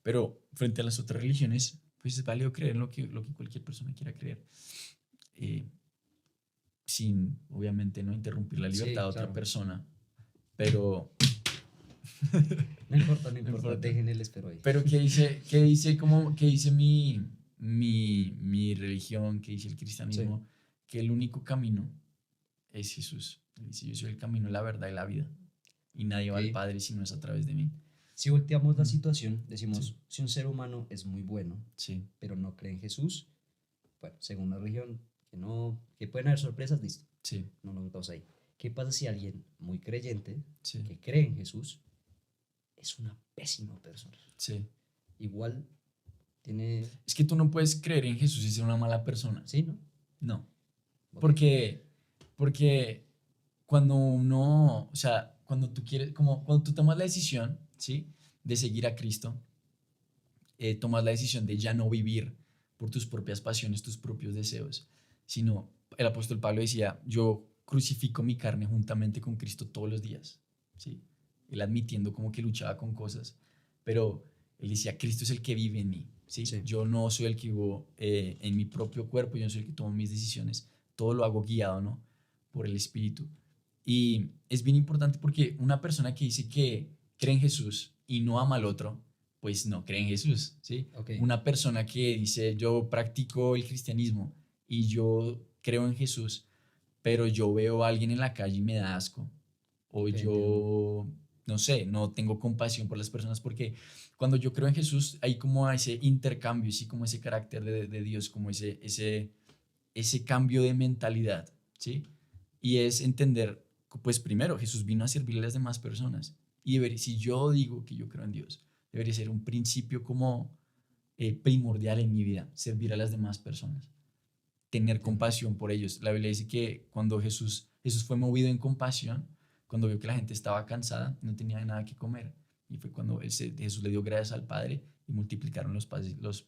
Pero frente a las otras religiones, pues es válido creer en lo que cualquier persona quiera creer, eh, sin, obviamente, no interrumpir la Sí, libertad de otra claro. persona, pero, No importa, no No importa, importa. dejen el espero ahí. pero qué dice mi religión, qué dice el cristianismo, que el único camino es Jesús. Él dice, yo soy el camino, la verdad y la vida, y nadie va al Ok. Padre si no es a través de mí. Si volteamos la Mm. situación, decimos, Sí. si un ser humano es muy bueno, Sí, pero no cree en Jesús, bueno, según la religión, que no, que pueden haber sorpresas, listo, sí, no nos metamos ahí. ¿Qué pasa si alguien muy creyente, sí, que cree en Jesús, es una pésima persona? sí, Igual Tiene... Es que tú no puedes creer en Jesús y ser una mala persona. Sí, ¿no? No. Ok. Porque cuando uno, o sea, cuando tú quieres, como cuando tú tomas la decisión, ¿sí? De seguir a Cristo, tomas la decisión de ya no vivir por tus propias pasiones, tus propios deseos, sino el apóstol Pablo decía, yo crucifico mi carne juntamente con Cristo todos los días, ¿sí? Él admitiendo como que luchaba con cosas, pero él decía, Cristo es el que vive en mí, ¿sí? Sí. Yo no soy el que vivo en mi propio cuerpo, yo no soy el que tomo mis decisiones, todo lo hago guiado, ¿no? Por el Espíritu. Y es bien importante porque una persona que dice que cree en Jesús y no ama al otro, pues no cree en Jesús, ¿sí? Ok. Una persona que dice yo practico el cristianismo y yo creo en Jesús, pero yo veo a alguien en la calle y me da asco, o Ok, yo, no sé, no tengo compasión por las personas, porque cuando yo creo en Jesús hay como ese intercambio, sí, como ese carácter de Dios, como ese cambio de mentalidad, ¿sí? Y es entender, pues primero, Jesús vino a servirle a las demás personas. Y si yo digo que yo creo en Dios, debería ser un principio como primordial en mi vida, servir a las demás personas, tener compasión por ellos. La Biblia dice que cuando Jesús fue movido en compasión, cuando vio que la gente estaba cansada, no tenía nada que comer. Y fue cuando Jesús le dio gracias al Padre y multiplicaron los panes y los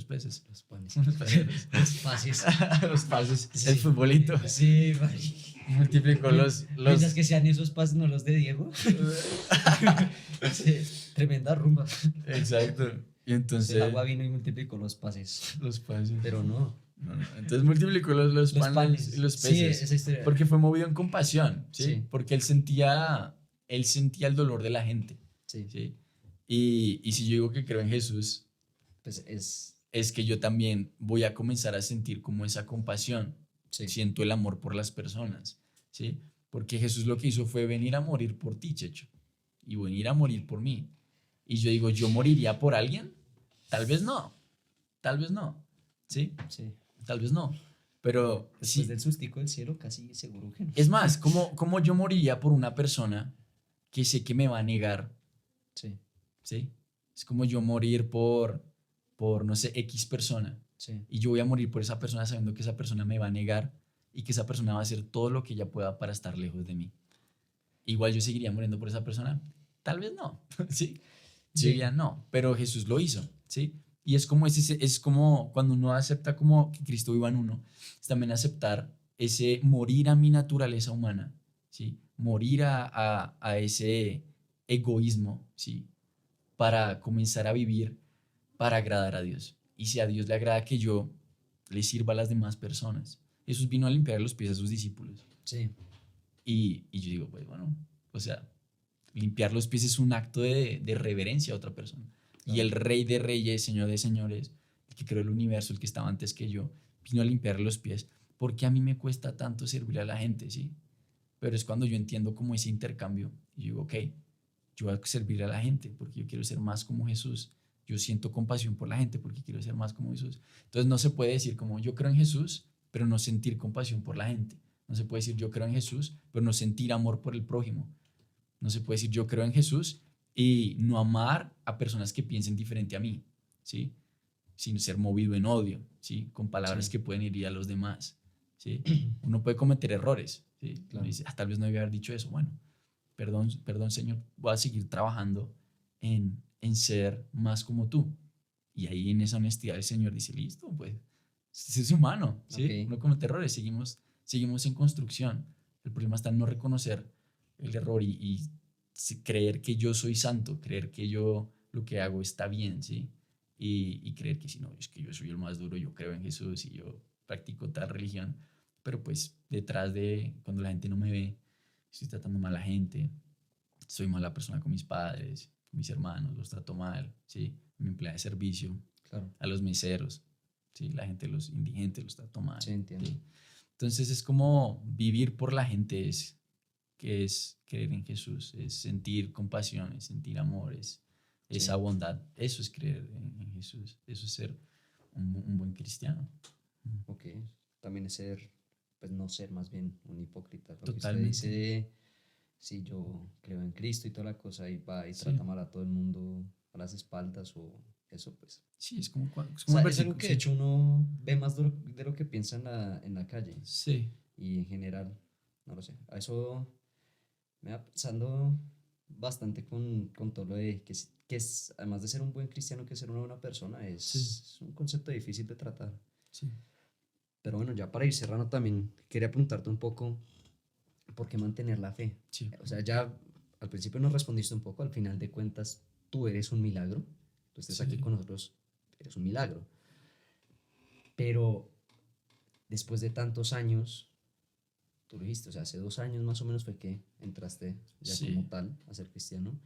peces. Los panes. Los peces. Los pases. Los pases, Sí. el futbolito. Sí, marica. Multiplicó los... Mientras que sean esos pases, no los de Diego. Sí, tremenda rumba. Exacto. Y entonces... El agua vino y multiplicó los pases. Los pases. Pero no. No, no. Entonces multiplicó los panes y los Sí, peces. esa historia. Porque fue movido en compasión, ¿sí? Sí. Porque él sentía el dolor de la gente, Sí, ¿sí? Y si yo digo que creo en Jesús, pues es que yo también voy a comenzar a sentir como esa compasión. sí. Siento el amor por las personas, ¿sí? Porque Jesús lo que hizo fue venir a morir por ti, Checho, y venir a morir por mí. Y yo digo, ¿yo moriría por alguien? Tal vez no, ¿sí? Sí. Tal vez no, pero Después sí. del sustico del cielo, casi seguro que no. Es más, ¿cómo yo moriría por una persona que sé que me va a negar? Sí, ¿Sí? Es como yo morir por no sé, X persona. sí. Y yo voy a morir por esa persona sabiendo que esa persona me va a negar y que esa persona va a hacer todo lo que ella pueda para estar lejos de mí. Igual yo seguiría muriendo por esa persona. Tal vez no, ¿sí? Yo Sí. diría no, pero Jesús lo hizo, ¿sí? Y es como cuando uno acepta como que Cristo viva en uno, es también aceptar ese morir a mi naturaleza humana, ¿sí? Morir a ese egoísmo, ¿sí? Para comenzar a vivir para agradar a Dios. Y si a Dios le agrada que yo le sirva a las demás personas. Jesús vino a limpiar los pies a sus discípulos. Sí, Y yo digo, pues bueno, o sea, limpiar los pies es un acto de reverencia a otra persona. Y el Rey de Reyes, Señor de Señores, el que creó el universo, el que estaba antes que yo, vino a limpiar los pies. Porque a mí me cuesta tanto servir a la gente, ¿sí? Pero es cuando yo entiendo como ese intercambio. Y digo, ok, yo voy a servir a la gente porque yo quiero ser más como Jesús. Yo siento compasión por la gente porque quiero ser más como Jesús. Entonces no se puede decir como yo creo en Jesús, pero no sentir compasión por la gente. No se puede decir yo creo en Jesús, pero no sentir amor por el prójimo. No se puede decir yo creo en Jesús y no amar a personas que piensen diferente a mí, ¿sí? Sin ser movido en odio, ¿sí? Con palabras Sí. que pueden herir a los demás, ¿sí? Uno puede cometer errores, ¿sí? Claro. Uno dice, tal vez no debía haber dicho eso. Bueno, perdón, Señor, voy a seguir trabajando en ser más como tú. Y ahí en esa honestidad el Señor dice, listo, pues, es humano, ¿sí? Ok. Uno comete errores, seguimos en construcción. El problema está en no reconocer el error y creer que yo soy santo, creer que yo lo que hago está bien, ¿sí? Y creer que si no, es que yo soy el más duro, yo creo en Jesús y yo practico tal religión, pero pues detrás de cuando la gente no me ve, estoy tratando mal a la gente, soy mala persona con mis padres, con mis hermanos, los trato mal, ¿sí? Mi empleada de servicio, claro. a los meseros, ¿sí? La gente, los indigentes, los trato mal. Sí, entiendo. ¿sí? Entonces es como vivir por la gente, que es creer en Jesús, es sentir compasión, es sentir amor, es esa bondad. Eso es creer en Jesús, eso es ser un buen cristiano. Ok. También es ser, pues no ser más bien un hipócrita. Lo que usted Totalmente. dice de, si yo creo en Cristo y toda la cosa y va y Sí. trata mal a todo el mundo a las espaldas o eso pues. Sí, es como, es O como sea, el es algo versículo, que sí. de hecho uno ve más de lo que piensa en la calle Sí, y en general, no lo sé. A eso me va pensando bastante con todo lo de que es, además de ser un buen cristiano, que ser una buena persona, sí, es un concepto difícil de tratar. sí. Pero bueno, ya para ir cerrando también, quería preguntarte un poco por qué mantener la fe. Sí. O sea, ya al principio nos respondiste un poco, al final de cuentas, tú eres un milagro, tú estés aquí Sí. con nosotros, eres un milagro. Pero después de tantos años, tú lo dijiste, o sea, hace 2 años más o menos fue que entraste ya Sí. como tal a ser cristiano,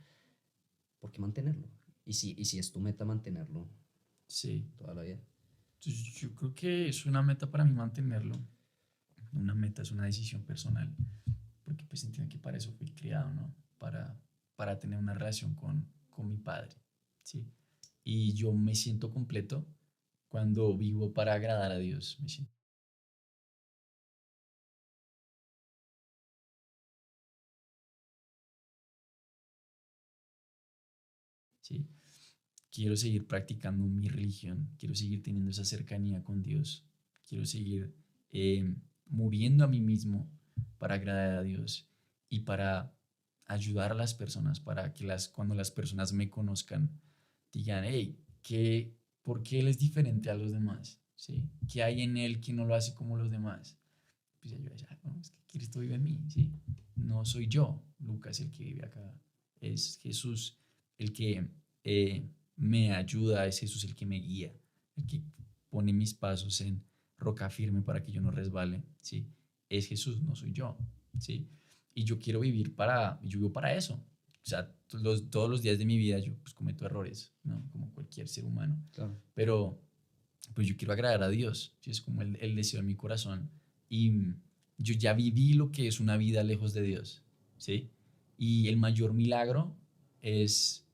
¿por qué mantenerlo? Y si es tu meta mantenerlo Sí. toda la vida. Entonces, yo creo que es una meta para mí mantenerlo. Una meta es una decisión personal, porque pues entiendo que para eso fui criado, ¿no? Para tener una relación con mi padre, ¿sí? Y yo me siento completo cuando vivo para agradar a Dios. Me siento. ¿Sí? Quiero seguir practicando mi religión, quiero seguir teniendo esa cercanía con Dios, quiero seguir muriendo a mí mismo para agradar a Dios y para ayudar a las personas, para que cuando las personas me conozcan digan, hey, ¿por qué él es diferente a los demás? ¿Sí? ¿Qué hay en él que no lo hace como los demás? Pues ya yo decía, no, es que Cristo vive en mí, ¿sí? No soy yo, Lucas, el que vive acá, es Jesús el que me ayuda, es Jesús el que me guía, el que pone mis pasos en roca firme para que yo no resbale, ¿sí? Es Jesús, no soy yo, ¿sí? Y yo quiero yo vivo para eso. O sea, todos los días de mi vida yo pues cometo errores, ¿no? Como cualquier ser humano. Claro. Pero pues yo quiero agradar a Dios, ¿sí? Es como el deseo de mi corazón. Y yo ya viví lo que es una vida lejos de Dios, ¿sí? Y el mayor milagro es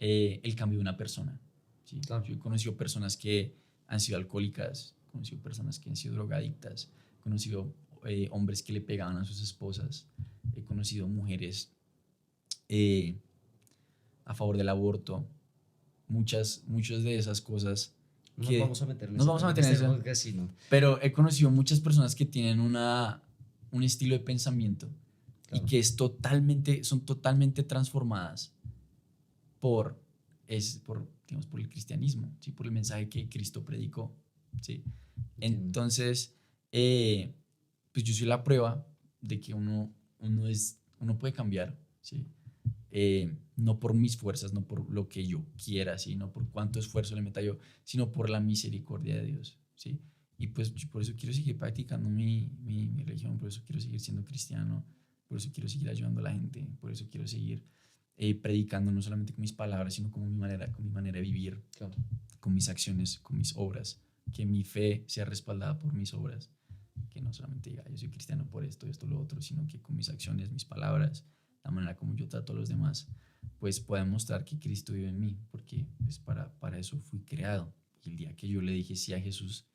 el cambio de una persona, ¿sí? Claro. Yo he conocido personas que han sido alcohólicas, he conocido personas que han sido drogadictas, he conocido hombres que le pegaban a sus esposas, he conocido mujeres eh, a favor del aborto, muchas de esas cosas No nos que vamos a meter en nos ese vamos a tema meter en este eso, podcast, sí, no. pero he conocido muchas personas que tienen un estilo de pensamiento y Claro. que son totalmente transformadas por, digamos, por el cristianismo, ¿sí? Por el mensaje que Cristo predicó, ¿sí? Entiendo. Entonces, pues yo soy la prueba de que uno puede cambiar, ¿sí? No por mis fuerzas, no por lo que yo quiera, ¿sí? No por cuánto esfuerzo le meta yo, sino por la misericordia de Dios, ¿sí? Y pues por eso quiero seguir practicando mi religión, por eso quiero seguir siendo cristiano, por eso quiero seguir ayudando a la gente, por eso quiero seguir predicando no solamente con mis palabras, sino con mi manera de vivir, Claro. con mis acciones, con mis obras, que mi fe sea respaldada por mis obras, que no solamente diga yo soy cristiano por esto, lo otro, sino que con mis acciones, mis palabras, la manera como yo trato a los demás, pues pueda mostrar que Cristo vive en mí, porque pues para eso fui creado. Y el día que yo le dije sí a Jesús,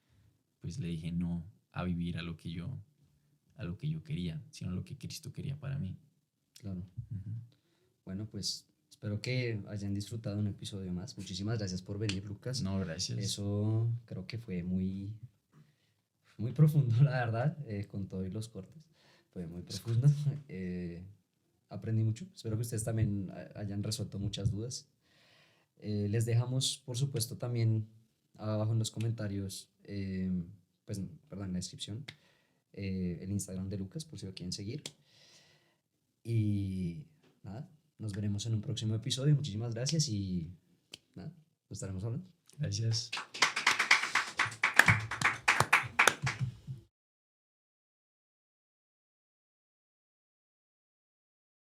pues le dije no a vivir a lo que yo quería, sino a lo que Cristo quería para mí. Claro. Ujú. Bueno, pues espero que hayan disfrutado un episodio más. Muchísimas gracias por venir, Lucas. No, gracias. Eso creo que fue muy profundo, la verdad, con todo y los cortes. Fue muy profundo. Aprendí mucho. Espero que ustedes también hayan resuelto muchas dudas. Les dejamos, por supuesto, también abajo en los comentarios, pues, perdón, en la descripción, el Instagram de Lucas, por si lo quieren seguir. Y nada, nos veremos en un próximo episodio. Muchísimas gracias y nada, nos estaremos hablando. Gracias.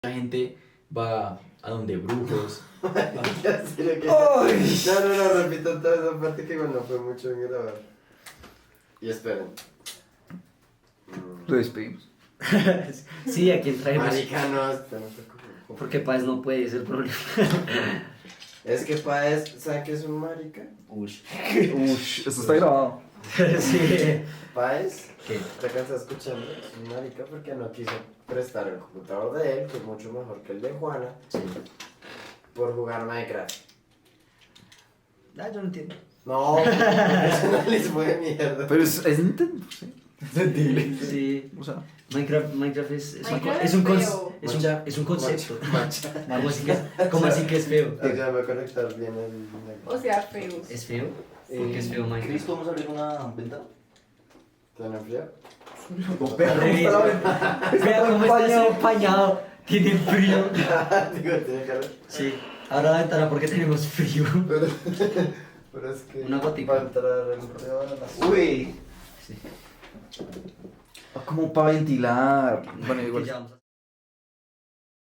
La gente va a donde brujos. Ya sé lo que- No, repito toda esa parte que igual no fue mucho en grabar. Y esperen. Lo despedimos. Sí, aquí traemos. Marica, no, espera, no te preocupes. Porque Páez no puede, es el problema. Es que Páez, ¿saben qué es un marica? Ush. Uff, esto está grabado. Sí. Páez, ¿Qué? te que está escuchando, es un marica porque no quiso prestar el computador de él, que es mucho mejor que el de Juana, Sí. por jugar Minecraft. Ah, yo no entiendo. No, profesionalismo de mierda. Pero es Nintendo, sí. Entendible. Sí. O sea, Minecraft es Minecraft es un es feo. es un concepto. Macha. ¿Cómo así que es feo? Ayúdame a conectar bien el. O sea, feos. ¿Es feo? ¿Por qué es feo Minecraft? Chris, ¿podemos abrir una ventana? ¿Te van a enfriar? Vea cómo está empañado. Tiene frío. Digo, tiene calor. Sí. Abra la ventana porque tenemos frío. Pero es que. Una gotica. Va a entrar el frío a las. Uy. Sí. Como para ventilar. Bueno, igual. Ya vamos a-